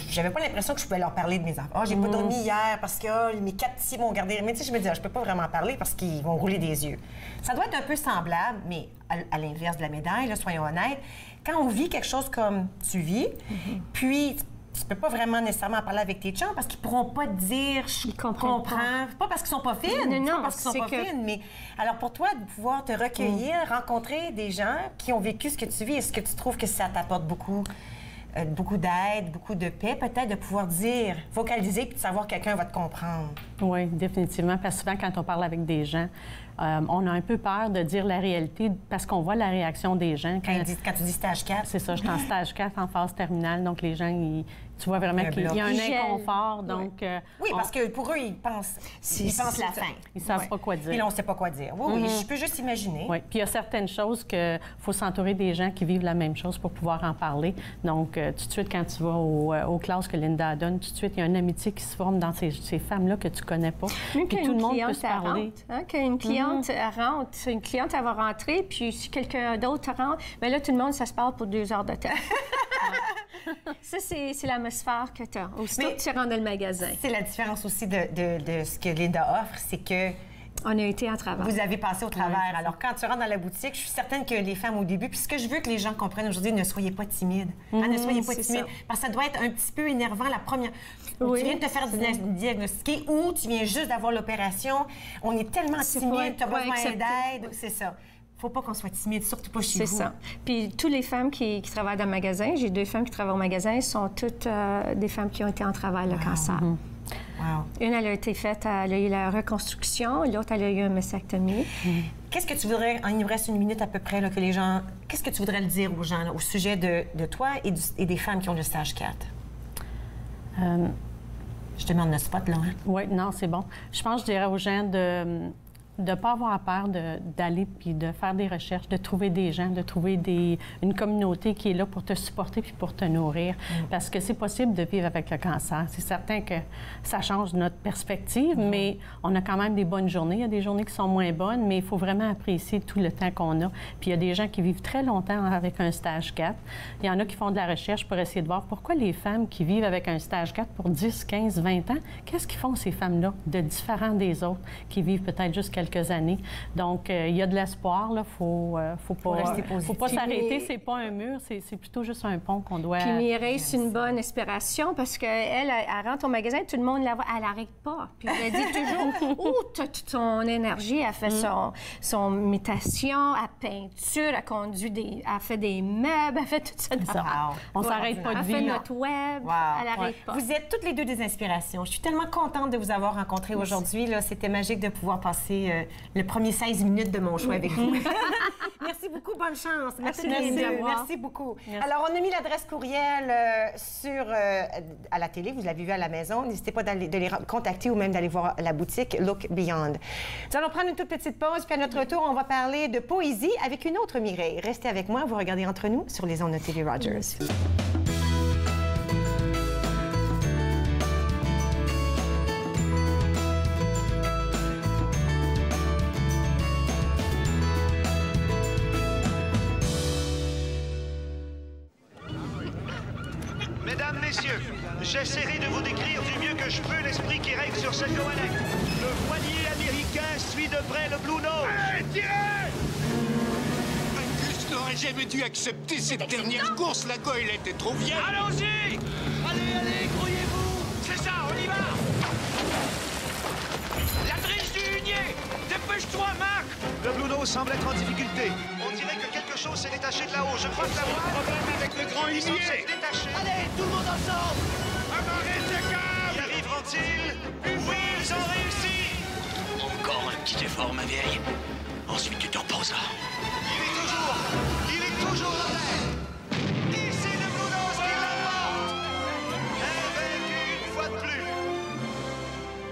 j'avais pas l'impression que je pouvais leur parler de mes enfants. Oh, j'ai pas dormi hier parce que mes 4 petits m'ont gardé. Mais tu sais, je me disais, je peux pas vraiment parler parce qu'ils vont rouler des yeux. Ça doit être un peu semblable, mais à l'inverse de la médaille, là, soyons honnêtes. Quand on vit quelque chose comme tu vis, puis tu peux pas vraiment nécessairement parler avec tes chums parce qu'ils pourront pas te dire je comprends. Pas parce qu'ils sont pas fines, pas parce qu'ils sont pas fines, mais alors pour toi de pouvoir te recueillir, rencontrer des gens qui ont vécu ce que tu vis, est-ce que tu trouves que ça t'apporte beaucoup d'aide, beaucoup de paix, peut-être, de pouvoir dire, vocaliser, puis de savoir que quelqu'un va te comprendre? Oui, définitivement. Parce que souvent, quand on parle avec des gens, on a un peu peur de dire la réalité parce qu'on voit la réaction des gens. Quand tu dis stage 4? C'est ça, je suis en stage 4, en phase terminale. Donc, les gens, tu vois vraiment qu'il y a un inconfort. Donc, oui, parce que pour eux, ils pensent la fin. Ils ne savent pas quoi dire. Puis là, on ne sait pas quoi dire. Oui, je peux juste imaginer. Oui, puis il y a certaines choses qu'il faut s'entourer des gens qui vivent la même chose pour pouvoir en parler. Donc, tout de suite, quand tu vas aux classes que Linda donne, tout de suite, il y a une amitié qui se forme dans ces femmes-là que tu connais pas. Puis tout le monde peut se parler. Qu'une cliente rentre, une cliente, elle va rentrer, puis si quelqu'un d'autre rentre, bien là, tout le monde, ça se parle pour 2 heures de temps. Ça, c'est l'atmosphère que tu as. Aussitôt que tu rentres dans le magasin. C'est la différence aussi de ce que Linda offre, c'est que On a été en travers. Vous avez passé au travers. Alors, quand tu rentres dans la boutique, je suis certaine que les femmes au début, puis ce que je veux que les gens comprennent aujourd'hui, ne soyez pas timides. Ne soyez pas timides. Parce que ça doit être un petit peu énervant la première... Tu viens de te faire diagnostiquer ou tu viens juste d'avoir l'opération. On est tellement timide, tu as besoin d'aide. C'est ça. Faut pas qu'on soit timide, surtout pas chez vous. C'est ça. Puis, toutes les femmes qui travaillent dans le magasin, j'ai 2 femmes qui travaillent au magasin, sont toutes des femmes qui ont été en travail, le cancer. Wow. Une, elle a été faite, elle a eu la reconstruction, l'autre, elle a eu une mastectomie. Qu'est-ce que tu voudrais, il nous reste 1 minute à peu près, là, que les gens... Qu'est-ce que tu voudrais le dire aux gens là, au sujet de toi et des femmes qui ont le stage 4? Je te demande le spot, là. Hein? Oui, non, c'est bon. Je pense que je dirais aux gens de ne pas avoir peur d'aller puis de faire des recherches, de trouver des gens, de trouver une communauté qui est là pour te supporter puis pour te nourrir. Parce que c'est possible de vivre avec le cancer. C'est certain que ça change notre perspective, mais on a quand même des bonnes journées. Il y a des journées qui sont moins bonnes, mais il faut vraiment apprécier tout le temps qu'on a. Puis il y a des gens qui vivent très longtemps avec un stage 4. Il y en a qui font de la recherche pour essayer de voir pourquoi les femmes qui vivent avec un stage 4 pour 10, 15, 20 ans, qu'est-ce qu'ils font ces femmes-là de différent des autres qui vivent peut-être juste quelques années. Donc, il y a de l'espoir, là. Faut pas s'arrêter. C'est pas un mur, c'est plutôt juste un pont qu'on doit... Puis Mireille, c'est une bonne inspiration parce qu'elle rentre au magasin, tout le monde la voit, elle n'arrête pas. Puis elle dit toujours, toute son énergie, elle fait son méditation, elle peinture, elle conduit elle fait des meubles, elle fait tout ça. On s'arrête pas de vivre. Elle fait notre web, elle n'arrête pas. Vous êtes toutes les deux des inspirations. Je suis tellement contente de vous avoir rencontrées aujourd'hui. C'était magique de pouvoir passer le premier 16 minutes de mon choix avec vous. Merci beaucoup, bonne chance. Merci beaucoup. Merci. Alors, on a mis l'adresse courriel à la télé, vous l'avez vu à la maison. N'hésitez pas de les contacter ou même d'aller voir la boutique Look Beyond. Nous allons prendre une toute petite pause, puis à notre retour, on va parler de poésie avec une autre Mireille. Restez avec moi, vous regardez Entre nous sur les ondes de TV Rogers. Mesdames, messieurs, j'essaierai de vous décrire du mieux que je peux l'esprit qui règne sur cette goélette. Le voilier américain suit de près le Blue Nose. Allez, tirez! Angus n'aurait jamais dû accepter cette dernière course. La goélette est trop vieille. Allons-y! Allez, grouillez-vous! C'est ça, on y va! La triche du hunier! Dépêche-toi, Marc! Le Blue Nose semble être en difficulté. On dirait que quelque chose s'est détaché de là-haut. Je crois que l'avoir un problème avec le grand hunier. Allez, tout le monde ensemble! Amarrez ce câble! Y arriveront-ils? Oui, ils ont réussi! Encore un petit effort, ma vieille. Ensuite, tu te reposeras. Il est toujours en l'air! Ici le Blue Nose qui l'emporte! Invaincu une fois de plus!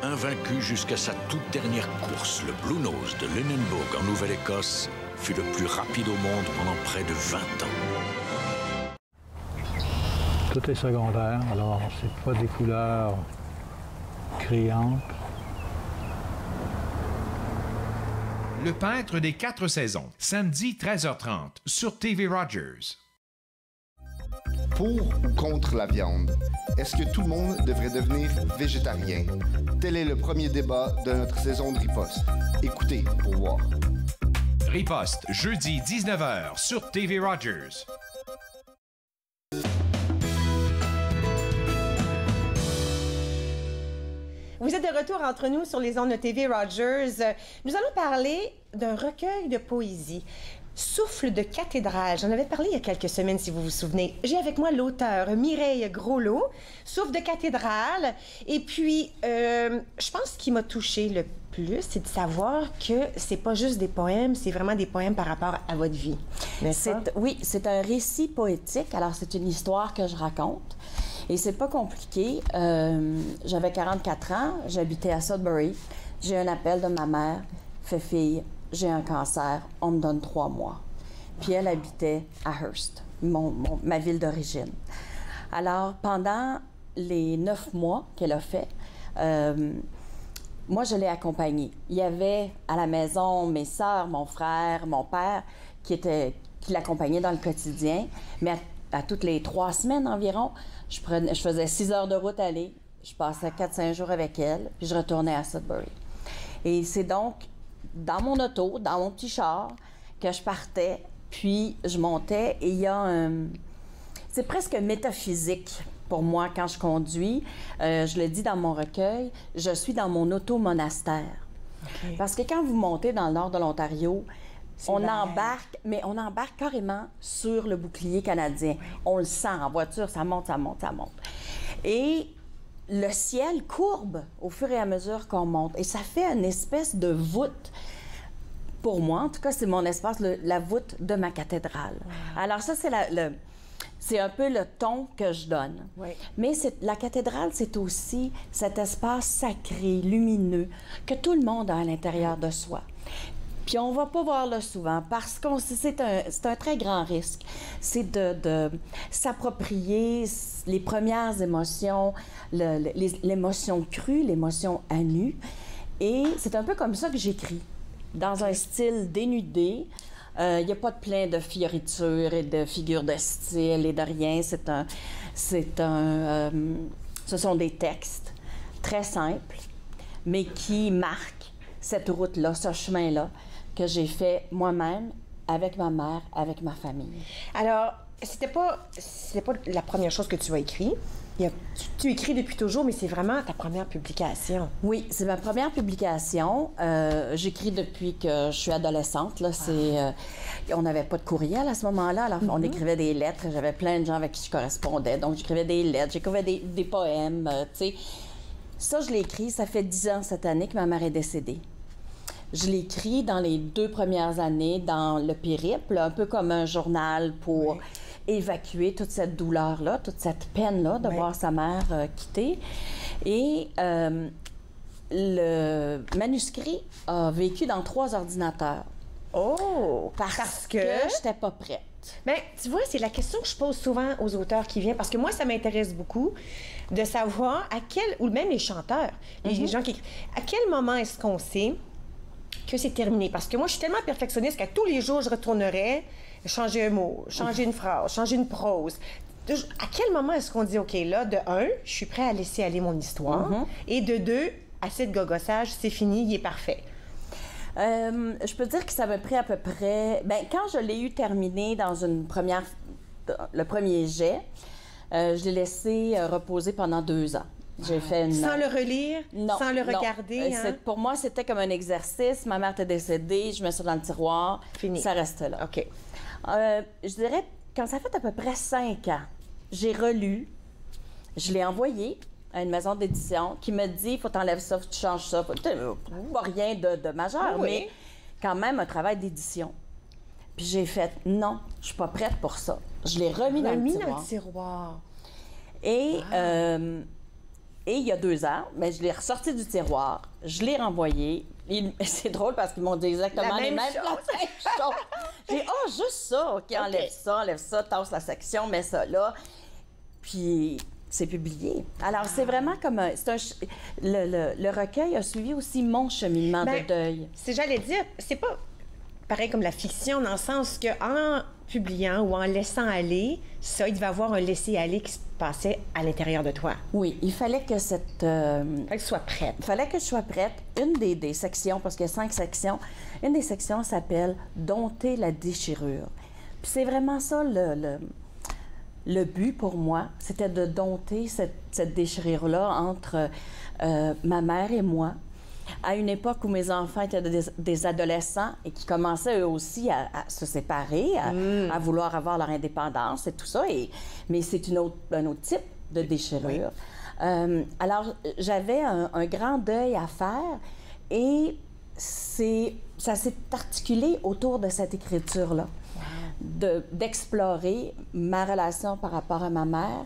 Invaincu jusqu'à sa toute dernière course, le Blue Nose de Lunenburg en Nouvelle-Écosse fut le plus rapide au monde pendant près de 20 ans. Tout est secondaire, alors c'est pas des couleurs criantes. Le peintre des 4 saisons, samedi 13h30 sur TV Rogers. Pour ou contre la viande? Est-ce que tout le monde devrait devenir végétarien? Tel est le premier débat de notre saison de Riposte. Écoutez pour voir. Riposte, jeudi 19h sur TV Rogers. Vous êtes de retour entre nous sur les ondes de TV Rogers. Nous allons parler d'un recueil de poésie. Souffle de cathédrale. J'en avais parlé il y a quelques semaines, si vous vous souvenez. J'ai avec moi l'auteur Mireille Groslot, Souffle de cathédrale. Et puis, je pense ce qui m'a touchée le plus, c'est de savoir que c'est pas juste des poèmes, c'est vraiment des poèmes par rapport à votre vie. Oui, c'est un récit poétique. Alors, c'est une histoire que je raconte. Et c'est pas compliqué. J'avais 44 ans, j'habitais à Sudbury. J'ai un appel de ma mère. Fait fille, j'ai un cancer, on me donne 3 mois. Puis elle habitait à Hearst, ma ville d'origine. Alors, pendant les 9 mois qu'elle a fait, moi, je l'ai accompagnée. Il y avait à la maison mes sœurs, mon frère, mon père qui l'accompagnaient dans le quotidien. Mais à toutes les 3 semaines environ, je faisais 6 heures de route aller, je passais 4-5 jours avec elle, puis je retournais à Sudbury. Et c'est donc dans mon auto, dans mon petit char, que je partais, puis je montais, et il y a un... C'est presque métaphysique pour moi quand je conduis. Je le dis dans mon recueil, je suis dans mon auto-monastère. Okay. Parce que quand vous montez dans le nord de l'Ontario, on embarque, mais on embarque carrément sur le bouclier canadien. Oui. On le sent en voiture, ça monte, ça monte, ça monte. Et le ciel courbe au fur et à mesure qu'on monte. Et ça fait une espèce de voûte. Pour moi, en tout cas, c'est mon espace, la voûte de ma cathédrale. Wow. Alors ça, c'est un peu le ton que je donne. Oui. Mais la cathédrale, c'est aussi cet espace sacré, lumineux, que tout le monde a à l'intérieur de soi. Puis on va pas voir là souvent parce que c'est un très grand risque. C'est de s'approprier les premières émotions, l'émotion crue, l'émotion à nu. Et c'est un peu comme ça que j'écris, dans un style dénudé. Il n'y a pas de plein de fioritures et de figures de style et de rien. Ce sont des textes très simples, mais qui marquent cette route-là, ce chemin-là, que j'ai fait moi-même, avec ma mère, avec ma famille. Alors, c'était pas la première chose que tu as écrit. Tu écris depuis toujours, mais c'est vraiment ta première publication. Oui, c'est ma première publication. J'écris depuis que je suis adolescente. Là, on n'avait pas de courriel à ce moment-là. Alors, on écrivait des lettres. J'avais plein de gens avec qui je correspondais. Donc, j'écrivais des lettres, j'écrivais des poèmes, tu sais. Ça, je l'ai écrit. Ça fait 10 ans cette année que ma mère est décédée. Je l'ai écrit dans les 2 premières années, dans le périple, un peu comme un journal pour évacuer toute cette douleur-là, toute cette peine-là de voir sa mère quitter. Et le manuscrit a vécu dans 3 ordinateurs. Oh! Parce que j'étais pas prête. Bien, tu vois, c'est la question que je pose souvent aux auteurs qui viennent, parce que moi, ça m'intéresse beaucoup de savoir ou même les chanteurs, les gens qui écrivent, à quel moment est-ce qu'on sait que c'est terminé? Parce que moi, je suis tellement perfectionniste qu'à tous les jours, je retournerais changer un mot, changer une phrase, changer une prose. À quel moment est-ce qu'on dit, OK, là, de 1, je suis prêt à laisser aller mon histoire, et de 2, assez de gogossage, c'est fini, il est parfait? Je peux dire que ça m'a pris à peu près... Bien, quand je l'ai eu terminé dans le premier jet, je l'ai laissé reposer pendant 2 ans. J'ai fait Sans le relire? Non. Sans le regarder? Hein? Pour moi, c'était comme un exercice. Ma mère était décédée, je mets ça dans le tiroir. Fini. Ça reste là. OK. Je dirais, quand ça fait à peu près 5 ans, j'ai relu, je l'ai envoyé à une maison d'édition qui me dit, il faut t'enlèver ça, faut que tu changes ça. Pas rien de majeur, mais quand même un travail d'édition. Puis j'ai fait, non, je suis pas prête pour ça. Je l'ai remis dans le tiroir. Et il y a 2 ans, mais je l'ai ressorti du tiroir, je l'ai renvoyé. C'est drôle parce qu'ils m'ont dit exactement les mêmes choses. J'ai dit, juste ça, OK, enlève ça, tasse la section, mets ça là. Puis c'est publié. Alors, c'est vraiment comme le recueil a suivi aussi mon cheminement de deuil. J'allais dire, c'est pas pareil comme la fiction, dans le sens qu'en publiant ou en laissant aller, il devait y avoir un laisser-aller qui se passait à l'intérieur de toi. Oui, il fallait que cette... fallait que tu sois prête. Il fallait que je sois prête. Une des sections, parce qu'il y a 5 sections, une des sections s'appelle « Dompter la déchirure ». Puis c'est vraiment ça le but pour moi, c'était de dompter cette déchirure-là entre ma mère et moi, à une époque où mes enfants étaient des adolescents et qui commençaient eux aussi à se séparer, à vouloir avoir leur indépendance et tout ça. Mais c'est un autre type de déchirure. Oui. Alors, j'avais un grand deuil à faire et ça s'est articulé autour de cette écriture-là. D'explorer ma relation par rapport à ma mère,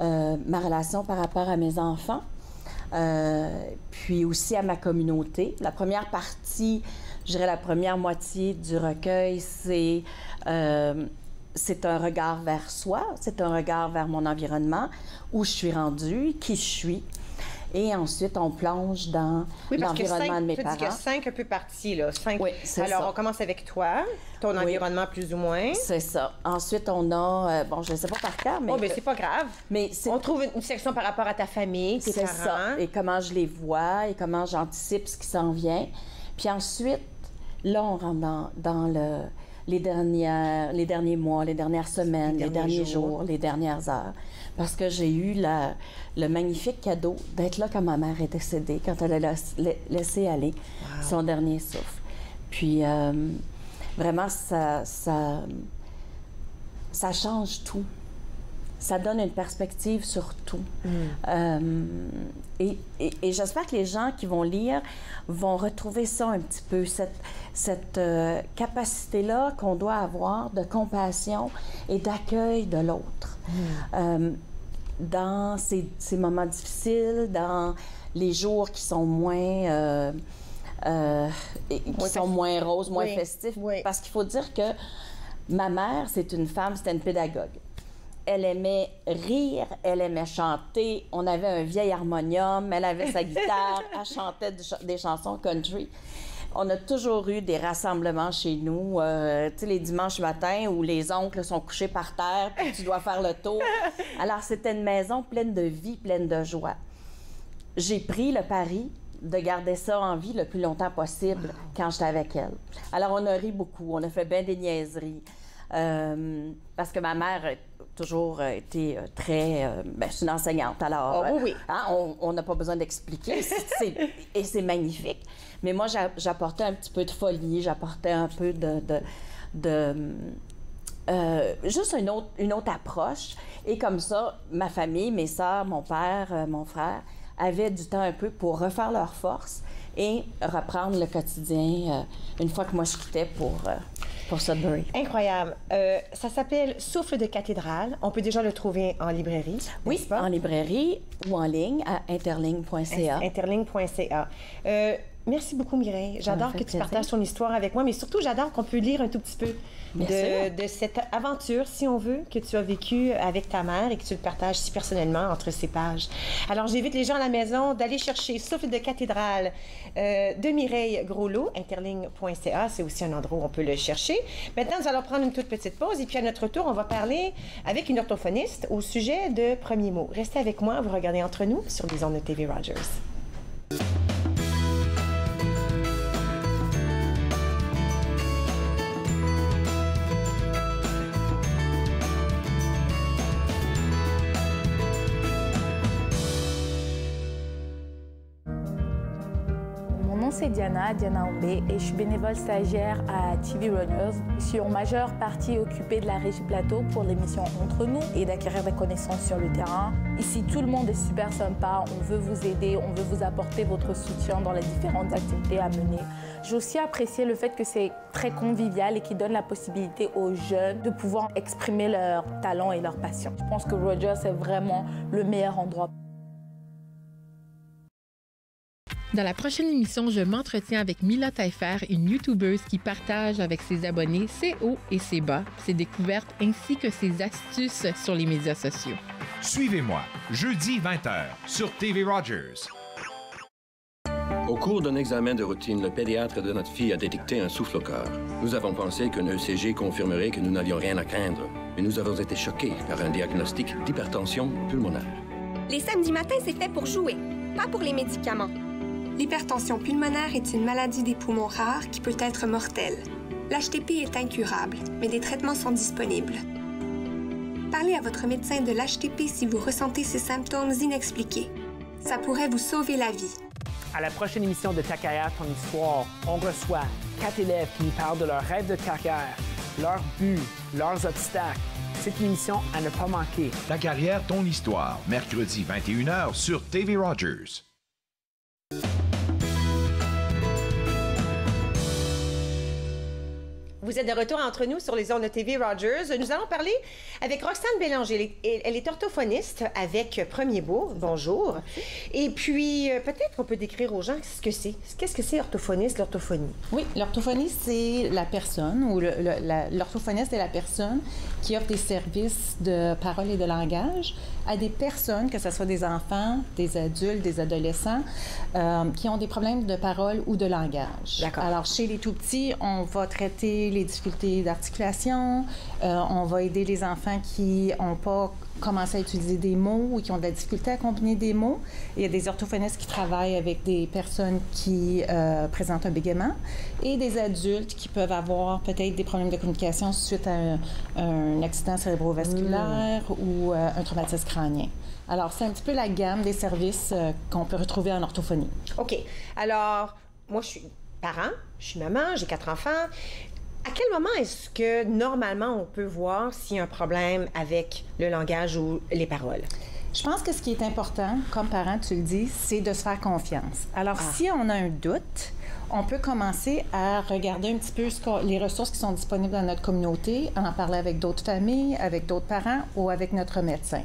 ma relation par rapport à mes enfants, puis aussi à ma communauté. La première partie, je dirais la première moitié du recueil, c'est un regard vers soi, c'est un regard vers mon environnement, où je suis rendue, qui je suis. Et ensuite, on plonge dans l'environnement de mes parents. Tu dis qu'il y a 5 un peu parties, là. 5. Oui, c'est ça. Alors, on commence avec toi, ton environnement plus ou moins. C'est ça. Ensuite, on a... je ne sais pas par cœur, mais... Oh, bien, c'est pas grave. Mais on trouve une section par rapport à ta famille, tes parents. C'est ça. Et comment je les vois et comment j'anticipe ce qui s'en vient. Puis ensuite, Là, on rentre dans les derniers mois, les dernières semaines, les derniers jours, les dernières heures. Parce que j'ai eu le magnifique cadeau d'être là quand ma mère est décédée, quand elle a laissé aller son dernier souffle. Puis, vraiment, ça change tout. Ça donne une perspective sur tout. Et j'espère que les gens qui vont lire vont retrouver ça un petit peu, cette capacité-là qu'on doit avoir de compassion et d'accueil de l'autre. Dans ces moments difficiles, dans les jours qui sont moins... sont moins roses, moins festifs. Parce qu'il faut dire que ma mère, c'était une pédagogue. Elle aimait rire, elle aimait chanter. On avait un vieil harmonium, elle avait sa guitare, elle chantait des chansons country. On a toujours eu des rassemblements chez nous, tu sais, les dimanches matins où les oncles sont couchés par terre, puis tu dois faire le tour. Alors, c'était une maison pleine de vie, pleine de joie. J'ai pris le pari de garder ça en vie le plus longtemps possible quand j'étais avec elle. Alors, on a ri beaucoup, on a fait bien des niaiseries. Parce que ma mère a toujours été très... c'est une enseignante, alors on n'a pas besoin d'expliquer, et c'est magnifique. Mais moi, j'apportais un petit peu de folie, j'apportais un peu juste une autre approche. Et comme ça, ma famille, mes sœurs, mon père, mon frère, avaient du temps un peu pour refaire leurs forces et reprendre le quotidien une fois que moi je quittais pour Sudbury. Incroyable. Ça s'appelle Souffle de cathédrale. On peut déjà le trouver en librairie. Oui, en librairie ou en ligne à interligne.ca. Interligne.ca. Merci beaucoup, Mireille. J'adore que tu partages ton histoire avec moi, mais surtout, j'adore qu'on peut lire un tout petit peu de cette aventure, si on veut, que tu as vécue avec ta mère et que tu le partages si personnellement entre ces pages. Alors, j'invite les gens à la maison d'aller chercher Souffle de cathédrale de Mireille Groslot, interligne.ca. C'est aussi un endroit où on peut le chercher. Maintenant, nous allons prendre une toute petite pause et puis à notre tour, on va parler avec une orthophoniste au sujet de premiers mots. Restez avec moi, vous regardez Entre nous sur les ondes de TV Rogers. C'est Diana Ombé et je suis bénévole stagiaire à TV Rogers. Je suis en majeure partie occupée de la Régie Plateau pour l'émission Entre nous et d'acquérir des connaissances sur le terrain. Ici, tout le monde est super sympa, on veut vous aider, on veut vous apporter votre soutien dans les différentes activités à mener. J'ai aussi apprécié le fait que c'est très convivial et qui donne la possibilité aux jeunes de pouvoir exprimer leurs talents et leurs passions. Je pense que Rogers est vraiment le meilleur endroit. Dans la prochaine émission, je m'entretiens avec Mila Taillefer, une YouTubeuse qui partage avec ses abonnés ses hauts et ses bas, ses découvertes ainsi que ses astuces sur les médias sociaux. Suivez-moi, jeudi 20h, sur TV Rogers. Au cours d'un examen de routine, le pédiatre de notre fille a détecté un souffle au cœur. Nous avons pensé qu'un ECG confirmerait que nous n'avions rien à craindre, mais nous avons été choqués par un diagnostic d'hypertension pulmonaire. Les samedis matins, c'est fait pour jouer, pas pour les médicaments. L'hypertension pulmonaire est une maladie des poumons rares qui peut être mortelle. L'HTP est incurable, mais des traitements sont disponibles. Parlez à votre médecin de l'HTP si vous ressentez ces symptômes inexpliqués. Ça pourrait vous sauver la vie. À la prochaine émission de Ta carrière, ton histoire, on reçoit 4 élèves qui nous parlent de leurs rêves de carrière, leurs buts, leurs obstacles. C'est une émission à ne pas manquer. Ta carrière, ton histoire, mercredi 21h sur TV Rogers. Vous êtes de retour entre nous sur les ondes de TV Rogers. Nous allons parler avec Roxane Bélanger. Elle est orthophoniste avec Premier Bourg. Bonjour. Et puis, peut-être qu'on peut décrire aux gens ce que c'est. Qu'est-ce que c'est orthophoniste, l'orthophonie? Oui, l'orthophoniste, c'est la personne, ou l'orthophoniste est la personne qui offre des services de parole et de langage à des personnes, que ce soit des enfants, des adultes, des adolescents, qui ont des problèmes de parole ou de langage. D'accord. Alors, chez les tout-petits, on va traiter les difficultés d'articulation, on va aider les enfants qui n'ont pas commencé à utiliser des mots ou qui ont de la difficulté à combiner des mots. Il y a des orthophonistes qui travaillent avec des personnes qui présentent un bégaiement et des adultes qui peuvent avoir peut-être des problèmes de communication suite à un accident cérébrovasculaire ou un traumatisme crânien. Alors, c'est un petit peu la gamme des services qu'on peut retrouver en orthophonie. OK. Alors, moi, je suis parent, je suis maman, j'ai 4 enfants. À quel moment est-ce que, normalement, on peut voir s'il y a un problème avec le langage ou les paroles? Je pense que ce qui est important, comme parent, tu le dis, c'est de se faire confiance. Alors, si on a un doute, on peut commencer à regarder un petit peu les ressources qui sont disponibles dans notre communauté, en parler avec d'autres familles, avec d'autres parents ou avec notre médecin.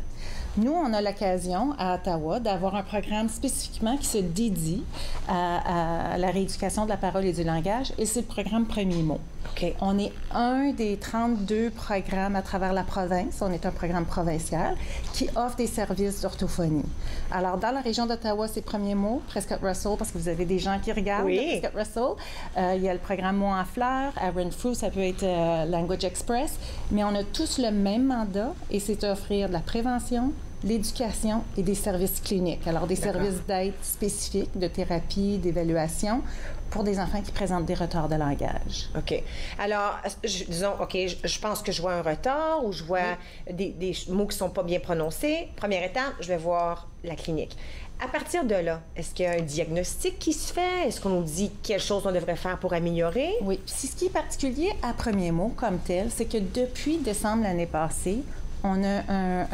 Nous, on a l'occasion à Ottawa d'avoir un programme spécifiquement qui se dédie à la rééducation de la parole et du langage, et c'est le programme Premier mot. Okay. On est un des 32 programmes à travers la province. On est un programme provincial qui offre des services d'orthophonie. Alors, dans la région d'Ottawa, c'est Premier mot, Prescott Russell, parce que vous avez des gens qui regardent Prescott Russell. Il y a le programme Mots en fleurs. À Renfrew, ça peut être Language Express. Mais on a tous le même mandat, et c'est d'offrir de la prévention, l'éducation et des services cliniques. Alors, des services d'aide spécifiques, de thérapie, d'évaluation pour des enfants qui présentent des retards de langage. OK. Alors, disons, OK, je pense que je vois un retard ou je vois des mots qui ne sont pas bien prononcés. Première étape, je vais voir la clinique. À partir de là, est-ce qu'il y a un diagnostic qui se fait? Est-ce qu'on nous dit quelle chose on devrait faire pour améliorer? Oui. Puis, ce qui est particulier à Premier mot comme tel, c'est que depuis décembre l'année passée, on a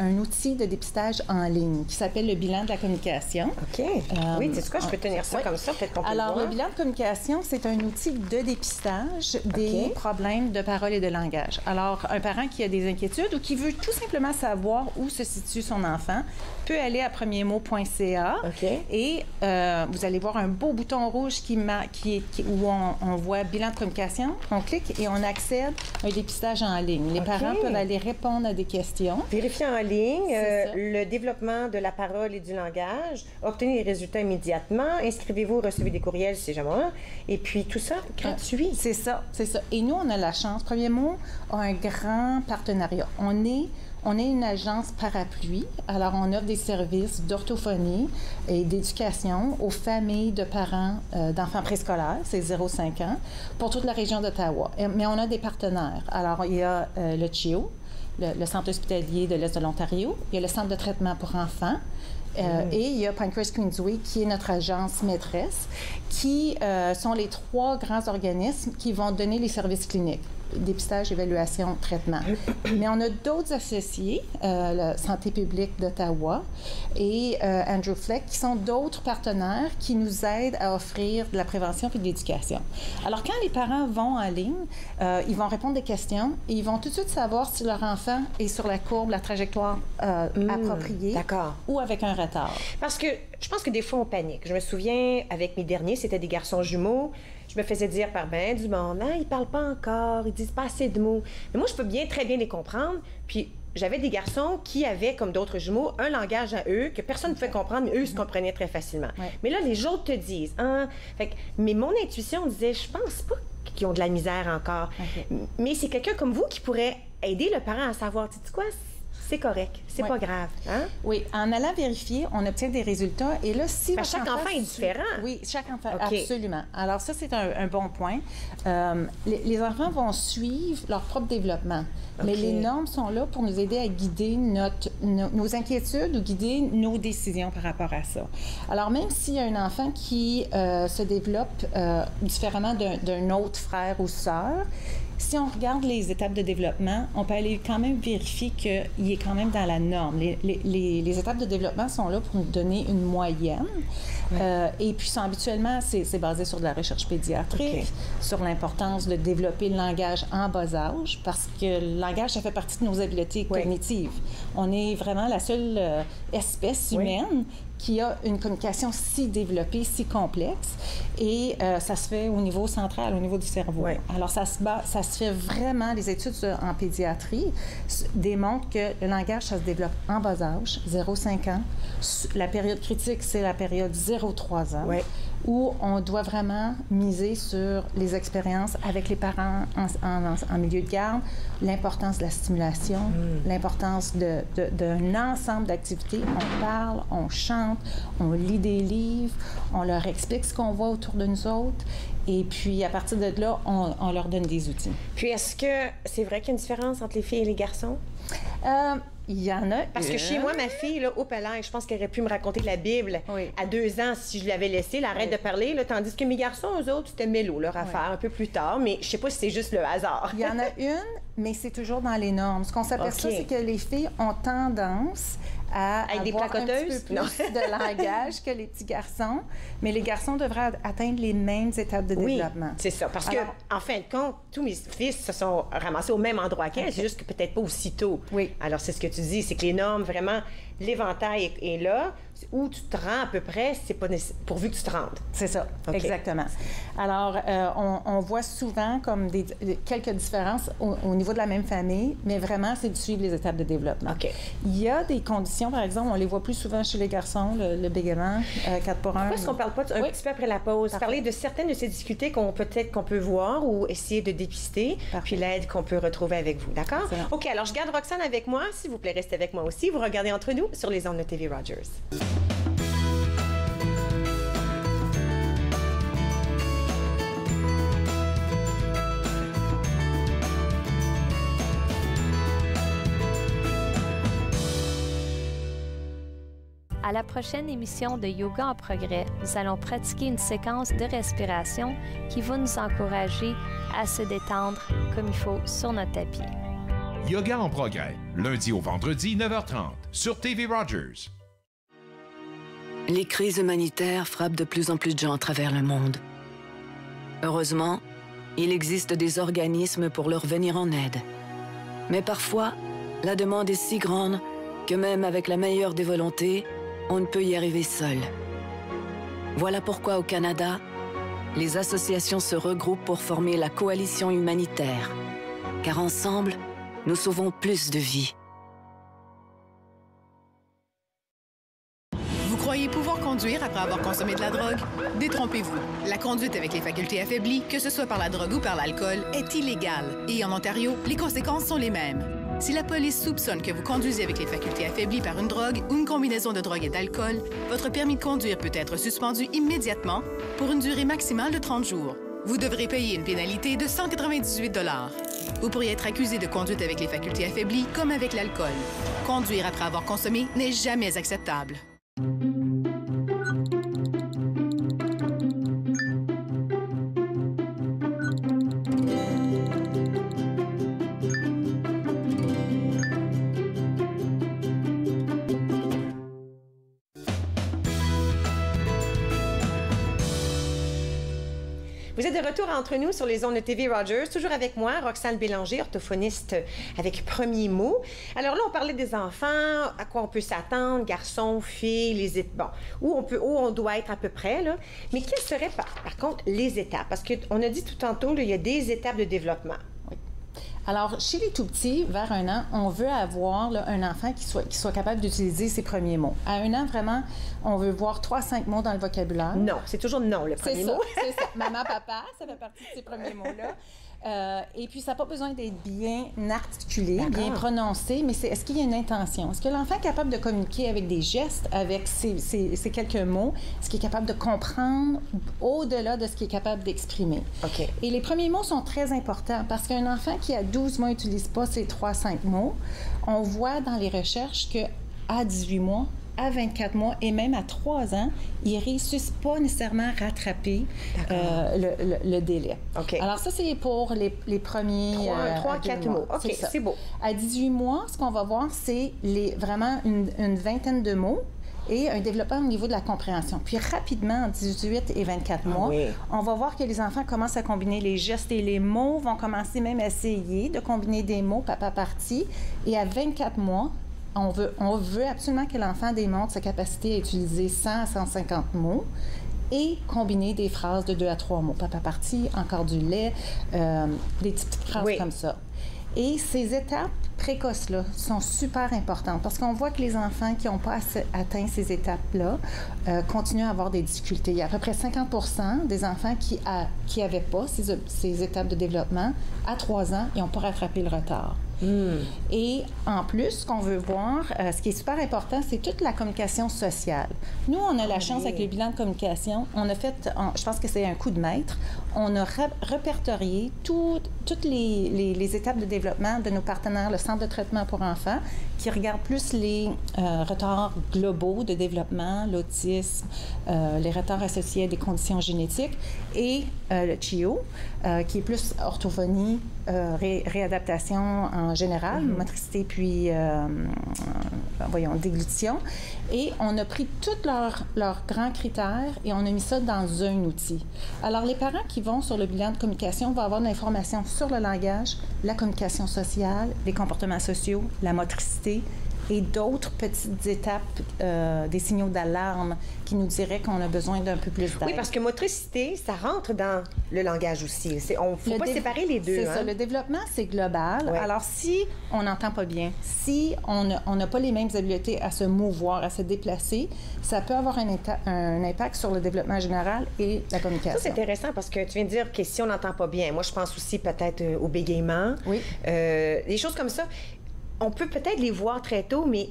un outil de dépistage en ligne qui s'appelle le bilan de la communication. OK. Oui, c'est quoi? Je peux tenir ça comme ça, peut-être qu'on peut le voir. Alors, le bilan de communication, c'est un outil de dépistage des problèmes de parole et de langage. Alors, un parent qui a des inquiétudes ou qui veut tout simplement savoir où se situe son enfant peut aller à premiermot.ca et vous allez voir un beau bouton rouge où on voit bilan de communication. On clique et on accède à un dépistage en ligne. Les parents peuvent aller répondre à des questions. Vérifier en ligne le développement de la parole et du langage, obtenir les résultats immédiatement, inscrivez-vous, recevez des courriels si jamais, et puis tout ça gratuit. C'est ça, c'est ça. Et nous, on a la chance. Premier mot a un grand partenariat. On est une agence parapluie, alors on offre des services d'orthophonie et d'éducation aux familles de parents d'enfants préscolaires, c'est 0-5 ans, pour toute la région d'Ottawa. Mais on a des partenaires. Alors, il y a le CHIO, le Centre hospitalier de l'Est de l'Ontario, il y a le Centre de traitement pour enfants, et il y a Pinecrest Queensway, qui est notre agence maîtresse, qui sont les 3 grands organismes qui vont donner les services cliniques. Dépistage, évaluation, traitement. Mais on a d'autres associés, la Santé publique d'Ottawa et Andrew Fleck, qui sont d'autres partenaires qui nous aident à offrir de la prévention et de l'éducation. Alors, quand les parents vont en ligne, ils vont répondre des questions et ils vont tout de suite savoir si leur enfant est sur la courbe, la trajectoire appropriée ou avec un retard. Parce que je pense que des fois, on panique. Je me souviens, avec mes derniers, c'était des garçons jumeaux. Je me faisais dire par ben du monde, ils parlent pas encore, ils disent pas assez de mots. Mais moi, je peux très bien les comprendre. Puis j'avais des garçons qui avaient, comme d'autres jumeaux, un langage à eux que personne ne pouvait comprendre, mais eux, ils se comprenaient très facilement. Mais là, les autres te disent, mais mon intuition disait, je pense pas qu'ils ont de la misère encore. Mais c'est quelqu'un comme vous qui pourrait aider le parent à savoir, tu sais quoi, c'est correct, c'est pas grave. Hein? Oui, en allant vérifier, on obtient des résultats. Et là, si chaque enfant est différent. Oui, chaque enfant, absolument. Alors ça, c'est un bon point. Les enfants vont suivre leur propre développement. Mais les normes sont là pour nous aider à guider nos inquiétudes ou guider nos décisions par rapport à ça. Alors, même s'il y a un enfant qui se développe différemment d'un autre frère ou sœur, si on regarde les étapes de développement, on peut aller quand même vérifier qu'il est quand même dans la norme. Les étapes de développement sont là pour nous donner une moyenne. Et puis, habituellement, c'est basé sur de la recherche pédiatrique, sur l'importance de développer le langage en bas âge, parce que le langage, ça fait partie de nos habiletés cognitives. On est vraiment la seule espèce humaine qui a une communication si développée, si complexe, et ça se fait au niveau central, au niveau du cerveau. Alors, ça se fait vraiment, les études en pédiatrie démontrent que le langage, ça se développe en bas âge, 0-5 ans. La période critique, c'est la période 0-3 ans. où on doit vraiment miser sur les expériences avec les parents en milieu de garde, l'importance de la stimulation, l'importance d'un ensemble d'activités. On parle, on chante, on lit des livres, on leur explique ce qu'on voit autour de nous autres. Et puis, à partir de là, on leur donne des outils. Puis, est-ce que c'est vrai qu'il y a une différence entre les filles et les garçons? Il y en a. Parce que chez moi, ma fille, là, au palais, je pense qu'elle aurait pu me raconter la Bible à 2 ans si je l'avais laissée, elle arrête de parler, là, tandis que mes garçons, eux autres, c'était mélo, leur affaire, un peu plus tard. Mais je sais pas si c'est juste le hasard. Il y en a une, mais c'est toujours dans les normes. Ce qu'on s'aperçoit, c'est que les filles ont tendance à avoir des placoteuses? un petit peu plus de langage que les petits garçons, mais les garçons devraient atteindre les mêmes étapes de développement. C'est ça. Parce que, en fin de compte, tous mes fils se sont ramassés au même endroit qu'elle, c'est juste que peut-être pas aussitôt. Oui. Alors, c'est ce que tu dis, c'est que les normes, vraiment, l'éventail est là. Où tu te rends à peu près, c'est pas pourvu que tu te rendes. C'est ça, exactement. Alors, on voit souvent comme quelques différences au niveau de la même famille, mais vraiment, c'est de suivre les étapes de développement. Il y a des conditions, par exemple, on les voit plus souvent chez les garçons, le bégaiement, 4 pour 1. Pourquoi est-ce qu'on parle pas un petit peu après la pause? Parler de certaines de ces difficultés qu'on peut voir ou essayer de dépister, puis l'aide qu'on peut retrouver avec vous, d'accord? OK, alors je garde Roxane avec moi. S'il vous plaît, restez avec moi aussi. Vous regardez Entre nous sur les ondes de TV Rogers. À la prochaine émission de Yoga en progrès, nous allons pratiquer une séquence de respiration qui va nous encourager à se détendre comme il faut sur notre tapis. Yoga en progrès, lundi au vendredi, 9h30, sur TV Rogers. Les crises humanitaires frappent de plus en plus de gens à travers le monde. Heureusement, il existe des organismes pour leur venir en aide. Mais parfois, la demande est si grande que même avec la meilleure des volontés, on ne peut y arriver seul. Voilà pourquoi au Canada, les associations se regroupent pour former la coalition humanitaire. Car ensemble, nous sauvons plus de vies. Vous croyez pouvoir conduire après avoir consommé de la drogue? Détrompez-vous. La conduite avec les facultés affaiblies, que ce soit par la drogue ou par l'alcool, est illégale. Et en Ontario, les conséquences sont les mêmes. Si la police soupçonne que vous conduisez avec les facultés affaiblies par une drogue ou une combinaison de drogue et d'alcool, votre permis de conduire peut être suspendu immédiatement pour une durée maximale de 30 jours. Vous devrez payer une pénalité de 198 $. Vous pourriez être accusé de conduite avec les facultés affaiblies comme avec l'alcool. Conduire après avoir consommé n'est jamais acceptable. Vous êtes de retour entre nous sur les ondes de TV Rogers, toujours avec moi, Roxane Bélanger, orthophoniste avec Premier Mot. Alors là, on parlait des enfants, à quoi on peut s'attendre, garçons, filles, où on doit être à peu près, là. Mais quelles seraient par contre les étapes? Parce qu'on a dit tout tantôt, là, il y a des étapes de développement. Alors, chez les tout-petits, vers 1 an, on veut avoir là, un enfant qui soit capable d'utiliser ses premiers mots. À 1 an, vraiment, on veut voir 3-5 mots dans le vocabulaire. Non, c'est toujours non, le premier mot. C'est ça. Maman, papa, ça fait partie de ces premiers mots-là. Et puis, ça n'a pas besoin d'être bien articulé, bien prononcé, mais est-ce qu'il y a une intention? Est-ce que l'enfant est capable de communiquer avec des gestes, avec ces quelques mots? Est-ce qu'il est capable de comprendre au-delà de ce qu'il est capable d'exprimer? OK. Et les premiers mots sont très importants parce qu'un enfant qui, à 12 mois, n'utilise pas ces 3-5 mots, on voit dans les recherches qu'à 18 mois, à 24 mois et même à 3 ans, ils ne réussissent pas nécessairement à rattraper le délai. OK. Alors ça, c'est pour les premiers 3-4 mots. OK, c'est beau. À 18 mois, ce qu'on va voir, c'est vraiment une vingtaine de mots et un développement au niveau de la compréhension. Puis rapidement, en 18 et 24 mois, on va voir que les enfants commencent à combiner les gestes et les mots, vont commencer même à essayer de combiner des mots, papa parti. Et à 24 mois, on veut absolument que l'enfant démontre sa capacité à utiliser 100 à 150 mots et combiner des phrases de 2 à 3 mots. Papa parti, encore du lait, des petites phrases comme ça. Et ces étapes précoces-là sont super importantes parce qu'on voit que les enfants qui n'ont pas atteint ces étapes-là continuent à avoir des difficultés. Il y a à peu près 50% des enfants qui n'avaient pas ces étapes de développement à 3 ans et n'ont pas rattrapé le retard. Et en plus, ce qu'on veut voir, ce qui est super important, c'est toute la communication sociale. Nous, on a la chance avec le bilan de communication, on a fait, je pense que c'est un coup de maître, on a répertorié toutes les étapes de développement de nos partenaires, le Centre de traitement pour enfants, qui regarde plus les retards globaux de développement, l'autisme, les retards associés à des conditions génétiques, et le CHIO, qui est plus orthophonie, réadaptation en général, motricité puis, déglutition. Et on a pris tous leurs grands critères et on a mis ça dans un outil. Alors, les parents qui vont sur le bilan de communication vont avoir de l'information sur le langage, la communication sociale, les comportements sociaux, la motricité et d'autres petites étapes, des signaux d'alarme qui nous diraient qu'on a besoin d'un peu plus d'aide. Oui, parce que motricité, ça rentre dans le langage aussi. On ne faut pas séparer les deux. C'est ça. Le développement, c'est global. Ouais. Alors, si on n'entend pas bien, si on n'a pas les mêmes habiletés à se mouvoir, à se déplacer, ça peut avoir un impact sur le développement général et la communication. Ça, c'est intéressant parce que tu viens de dire que si on n'entend pas bien, moi, je pense aussi peut-être au bégaiement, des choses comme ça. On peut peut-être les voir très tôt, mais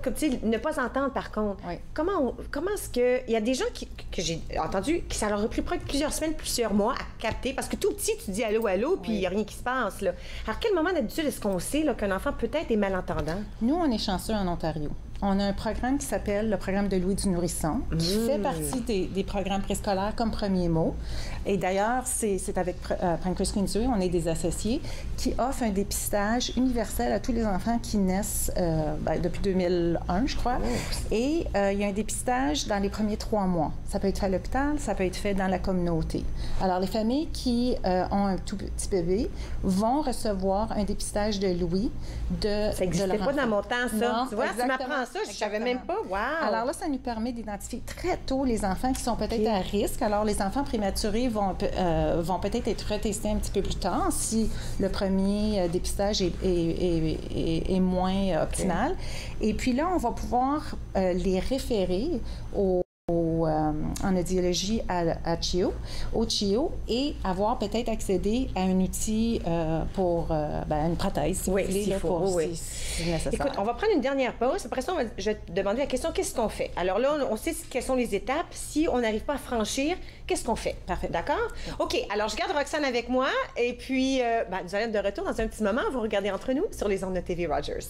comme tu dis, ne pas entendre par contre. Oui. Comment est-ce que... Il y a des gens que j'ai entendu que ça leur a pris plusieurs semaines, plusieurs mois à capter, parce que tout petit, tu dis allô, allô, puis il n'y a rien qui se passe, là. Alors, quel moment d'habitude est-ce qu'on sait qu'un enfant peut-être est malentendant? Nous, on est chanceux en Ontario. On a un programme qui s'appelle le programme de Louis du Nourrisson, qui fait partie des programmes préscolaires comme premier mot. Et d'ailleurs, c'est avec Pancras Queensway, on est des associés, qui offrent un dépistage universel à tous les enfants qui naissent depuis 2001, je crois. Et il y a un dépistage dans les premiers 3 mois. Ça peut être fait à l'hôpital, ça peut être fait dans la communauté. Alors, les familles qui ont un tout petit bébé vont recevoir un dépistage de Louis Ça n'existait pas dans mon temps, ça. Non, tu vois, tu m'apprends ça, je ne savais même pas. Wow! Alors là, ça nous permet d'identifier très tôt les enfants qui sont peut-être à risque. Alors, les enfants prématurés vont peut-être être retestés un petit peu plus tard si le premier dépistage est moins optimal. Et puis là, on va pouvoir les référer en audiologie au CHIO et avoir peut-être accédé à un outil pour une prothèse, si vous voulez, si nécessaire. Écoute, on va prendre une dernière pause. Après ça, je vais te demander la question, qu'est-ce qu'on fait? Alors là, on sait quelles sont les étapes. Si on n'arrive pas à franchir, qu'est-ce qu'on fait? Parfait. D'accord? OK, alors je garde Roxane avec moi et puis nous allons être de retour dans un petit moment. Vous regardez entre nous sur les ondes de TV Rogers.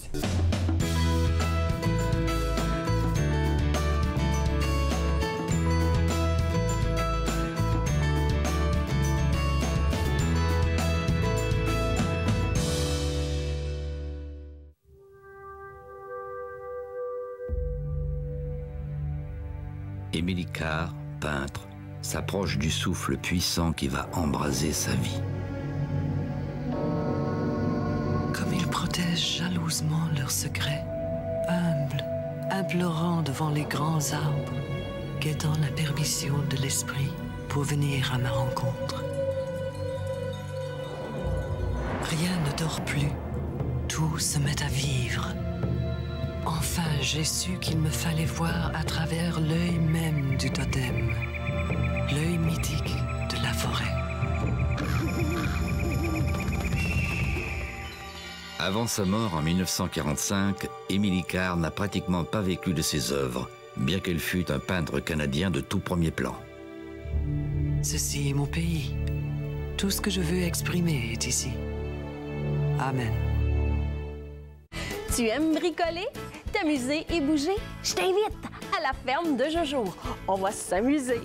Émilie Carr, peintre, s'approche du souffle puissant qui va embraser sa vie. Comme ils protègent jalousement leurs secrets, humbles, implorant devant les grands arbres, guettant la permission de l'esprit pour venir à ma rencontre. Rien ne dort plus, tout se met à vivre. Enfin, j'ai su qu'il me fallait voir à travers l'œil même du totem, l'œil mythique de la forêt. Avant sa mort en 1945, Émilie Carr n'a pratiquement pas vécu de ses œuvres, bien qu'elle fût un peintre canadien de tout premier plan. Ceci est mon pays. Tout ce que je veux exprimer est ici. Amen. Tu aimes bricoler, t'amuser et bouger? Je t'invite à la ferme de Jojo. On va s'amuser.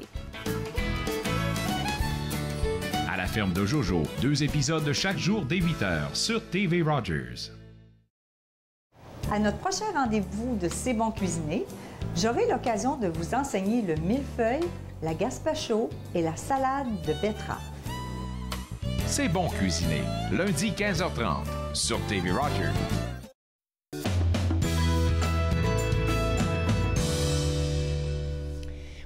À la ferme de Jojo, 2 épisodes chaque jour dès 8h sur TV Rogers. À notre prochain rendez-vous de C'est bon cuisiner, j'aurai l'occasion de vous enseigner le millefeuille, la gazpacho et la salade de betterave. C'est bon cuisiner, lundi 15h30 sur TV Rogers.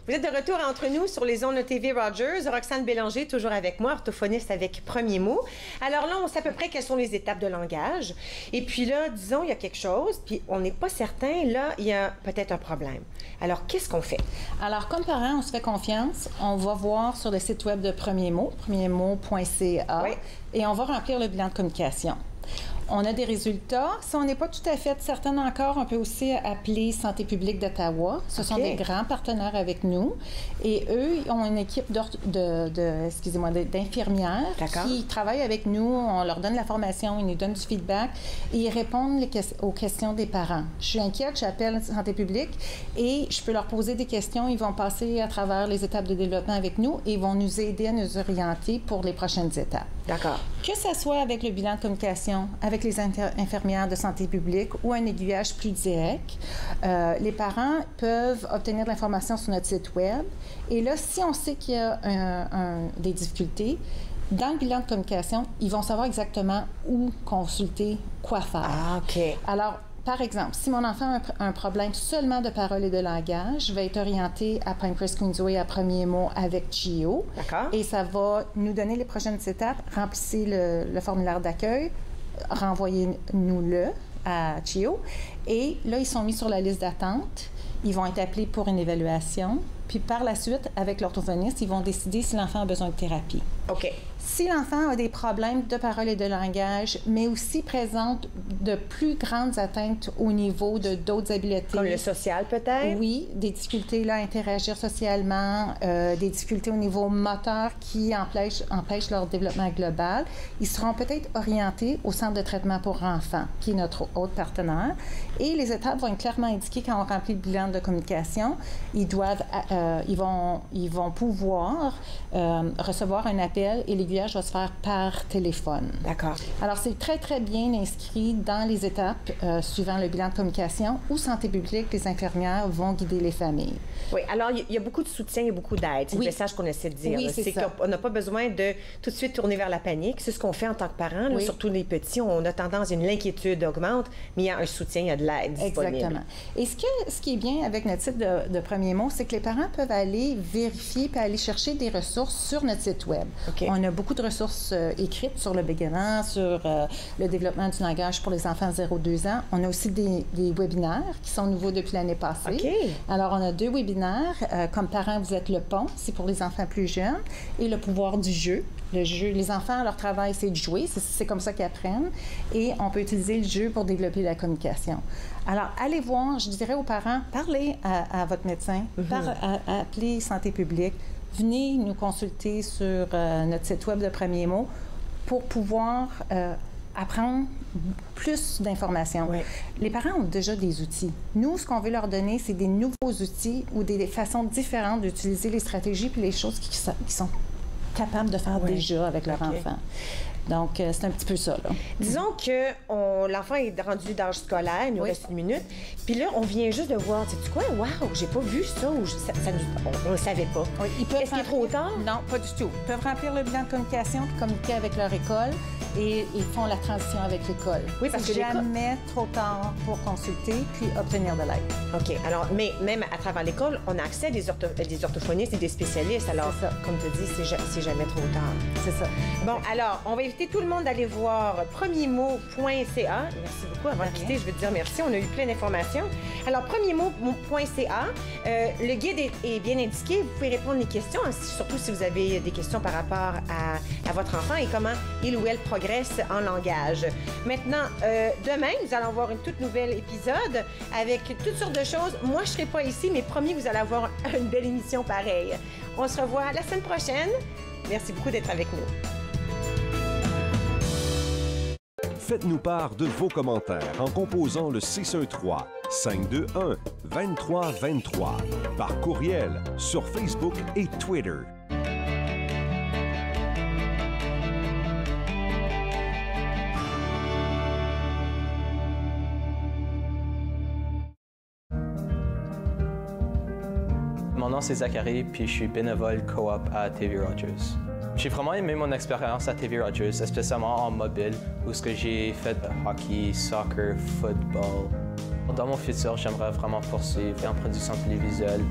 Vous êtes de retour entre nous sur les ondes de TV Rogers. Roxane Bélanger, toujours avec moi, orthophoniste avec Premier Mot. Alors là, on sait à peu près quelles sont les étapes de langage. Et puis là, disons, il y a quelque chose, puis on n'est pas certain. Là, il y a peut-être un problème. Alors, qu'est-ce qu'on fait? Alors, comme parents, on se fait confiance. On va voir sur le site web de Premier Mot, premiermot.ca, oui. Et on va remplir le bilan de communication. On a des résultats. Si on n'est pas tout à fait certain encore, on peut aussi appeler Santé publique d'Ottawa. Ce sont des grands partenaires avec nous. Et eux, ils ont une équipe d'infirmières qui travaillent avec nous. On leur donne la formation, ils nous donnent du feedback et ils répondent aux questions des parents. Je suis inquiète, j'appelle Santé publique et je peux leur poser des questions. Ils vont passer à travers les étapes de développement avec nous et ils vont nous aider à nous orienter pour les prochaines étapes. D'accord. Que ce soit avec le bilan de communication, avec les infirmières de santé publique ou un aiguillage plus direct, les parents peuvent obtenir de l'information sur notre site web. Et là, si on sait qu'il y a des difficultés, dans le bilan de communication, ils vont savoir exactement où consulter, quoi faire. Ah, OK. Alors, par exemple, si mon enfant a un problème seulement de parole et de langage, je vais être orientée à Pinecrest Queensway à Premier Mot avec CHIO. D'accord. Et ça va nous donner les prochaines étapes. Remplissez le formulaire d'accueil, renvoyez-nous-le à CHIO. Et là, ils sont mis sur la liste d'attente. Ils vont être appelés pour une évaluation. Puis par la suite, avec l'orthophoniste, ils vont décider si l'enfant a besoin de thérapie. OK. Si l'enfant a des problèmes de parole et de langage, mais aussi présente de plus grandes atteintes au niveau de d'autres habiletés. Comme le social, peut-être? Oui, des difficultés là, à interagir socialement, des difficultés au niveau moteur qui empêchent leur développement global. Ils seront peut-être orientés au centre de traitement pour enfants, qui est notre autre partenaire. Et les étapes vont être clairement indiquées quand on remplit le bilan de communication. Ils vont pouvoir recevoir un appel et l'aiguillage va se faire par téléphone. D'accord. Alors, c'est très, très bien inscrit dans les étapes suivant le bilan de communication où Santé publique, les infirmières vont guider les familles. Oui, alors il y a beaucoup de soutien, il y a beaucoup d'aide. C'est le message qu'on essaie de dire. Oui, c'est ça. qu'on n'a pas besoin de tout de suite tourner vers la panique. C'est ce qu'on fait en tant que parents. Là, surtout les petits, on a tendance, l'inquiétude augmente, mais il y a un soutien, il y a de l'aide disponible. Exactement. Et ce qui est bien avec notre site de Premier Mot, c'est que les parents peuvent aller vérifier et aller chercher des ressources sur notre site web. Okay. On a beaucoup de ressources écrites sur le bégaiement, sur le développement du langage pour les enfants 0-2 ans. On a aussi des webinaires qui sont nouveaux depuis l'année passée. Okay. Alors, on a 2 webinaires. Comme parents, vous êtes le pont, c'est pour les enfants plus jeunes, et le pouvoir du jeu. Le jeu, les enfants, leur travail, c'est de jouer. C'est comme ça qu'ils apprennent. Et on peut utiliser le jeu pour développer la communication. Alors, allez voir, je dirais aux parents, parlez à votre médecin, appelez Santé publique, venez nous consulter sur notre site web de Premier Mot pour pouvoir apprendre plus d'informations. Oui. Les parents ont déjà des outils. Nous, ce qu'on veut leur donner, c'est des nouveaux outils ou des façons différentes d'utiliser les stratégies puis les choses qui sont capables de faire déjà avec leur enfant. Donc, c'est un petit peu ça, là. Disons que l'enfant est rendu d'âge scolaire, il nous reste 1 minute, puis là, on vient juste de voir, sais-tu quoi? Wow, j'ai pas vu ça, ou on le savait pas. Oui, est-ce qu'il est trop tard? Non, pas du tout. Ils peuvent remplir le bilan de communication puis communiquer avec leur école et ils font la transition avec l'école. Oui, parce que jamais trop tard pour consulter puis obtenir de l'aide. OK. Alors, mais même à travers l'école, on a accès à des orthophonistes et des spécialistes. Alors, comme tu dis, c'est jamais trop tard. C'est ça. Bon, alors, on va inviter tout le monde d'aller voir premiermot.ca. Merci beaucoup. Avant de quitter, je veux te dire merci. On a eu plein d'informations. Alors, premiermot.ca. Le guide est bien indiqué. Vous pouvez répondre aux questions, surtout si vous avez des questions par rapport à votre enfant et comment il ou elle progresse en langage. Maintenant, demain, nous allons voir une toute nouvelle épisode avec toutes sortes de choses. Moi, je ne serai pas ici, mais promis, vous allez avoir une belle émission pareille. On se revoit la semaine prochaine. Merci beaucoup d'être avec nous. Faites-nous part de vos commentaires en composant le 613-521-2323 par courriel sur Facebook et Twitter. Mon nom c'est Zachary, puis je suis bénévole coop à TV Rogers. J'ai vraiment aimé mon expérience à TV Rogers, spécialement en mobile, où j'ai fait hockey, soccer, football. Dans mon futur, j'aimerais vraiment poursuivre en production télévisuelle.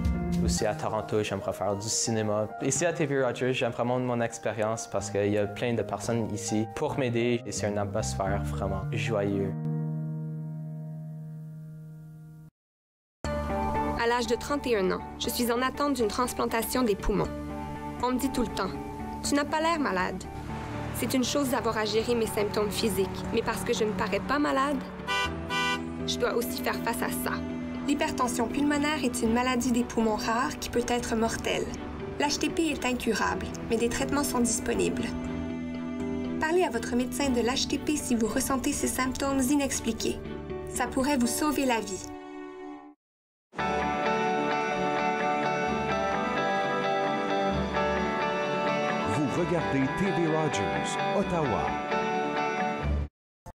Aussi à Toronto, j'aimerais faire du cinéma. Ici à TV Rogers, j'aime vraiment mon expérience parce qu'il y a plein de personnes ici pour m'aider et c'est une atmosphère vraiment joyeuse. À l'âge de 31 ans, je suis en attente d'une transplantation des poumons. On me dit tout le temps, « Tu n'as pas l'air malade. » C'est une chose d'avoir à gérer mes symptômes physiques, mais parce que je ne parais pas malade, je dois aussi faire face à ça. L'hypertension pulmonaire est une maladie des poumons rare qui peut être mortelle. L'HTP est incurable, mais des traitements sont disponibles. Parlez à votre médecin de l'HTP si vous ressentez ces symptômes inexpliqués. Ça pourrait vous sauver la vie. Vous regardez TV Rogers, Ottawa.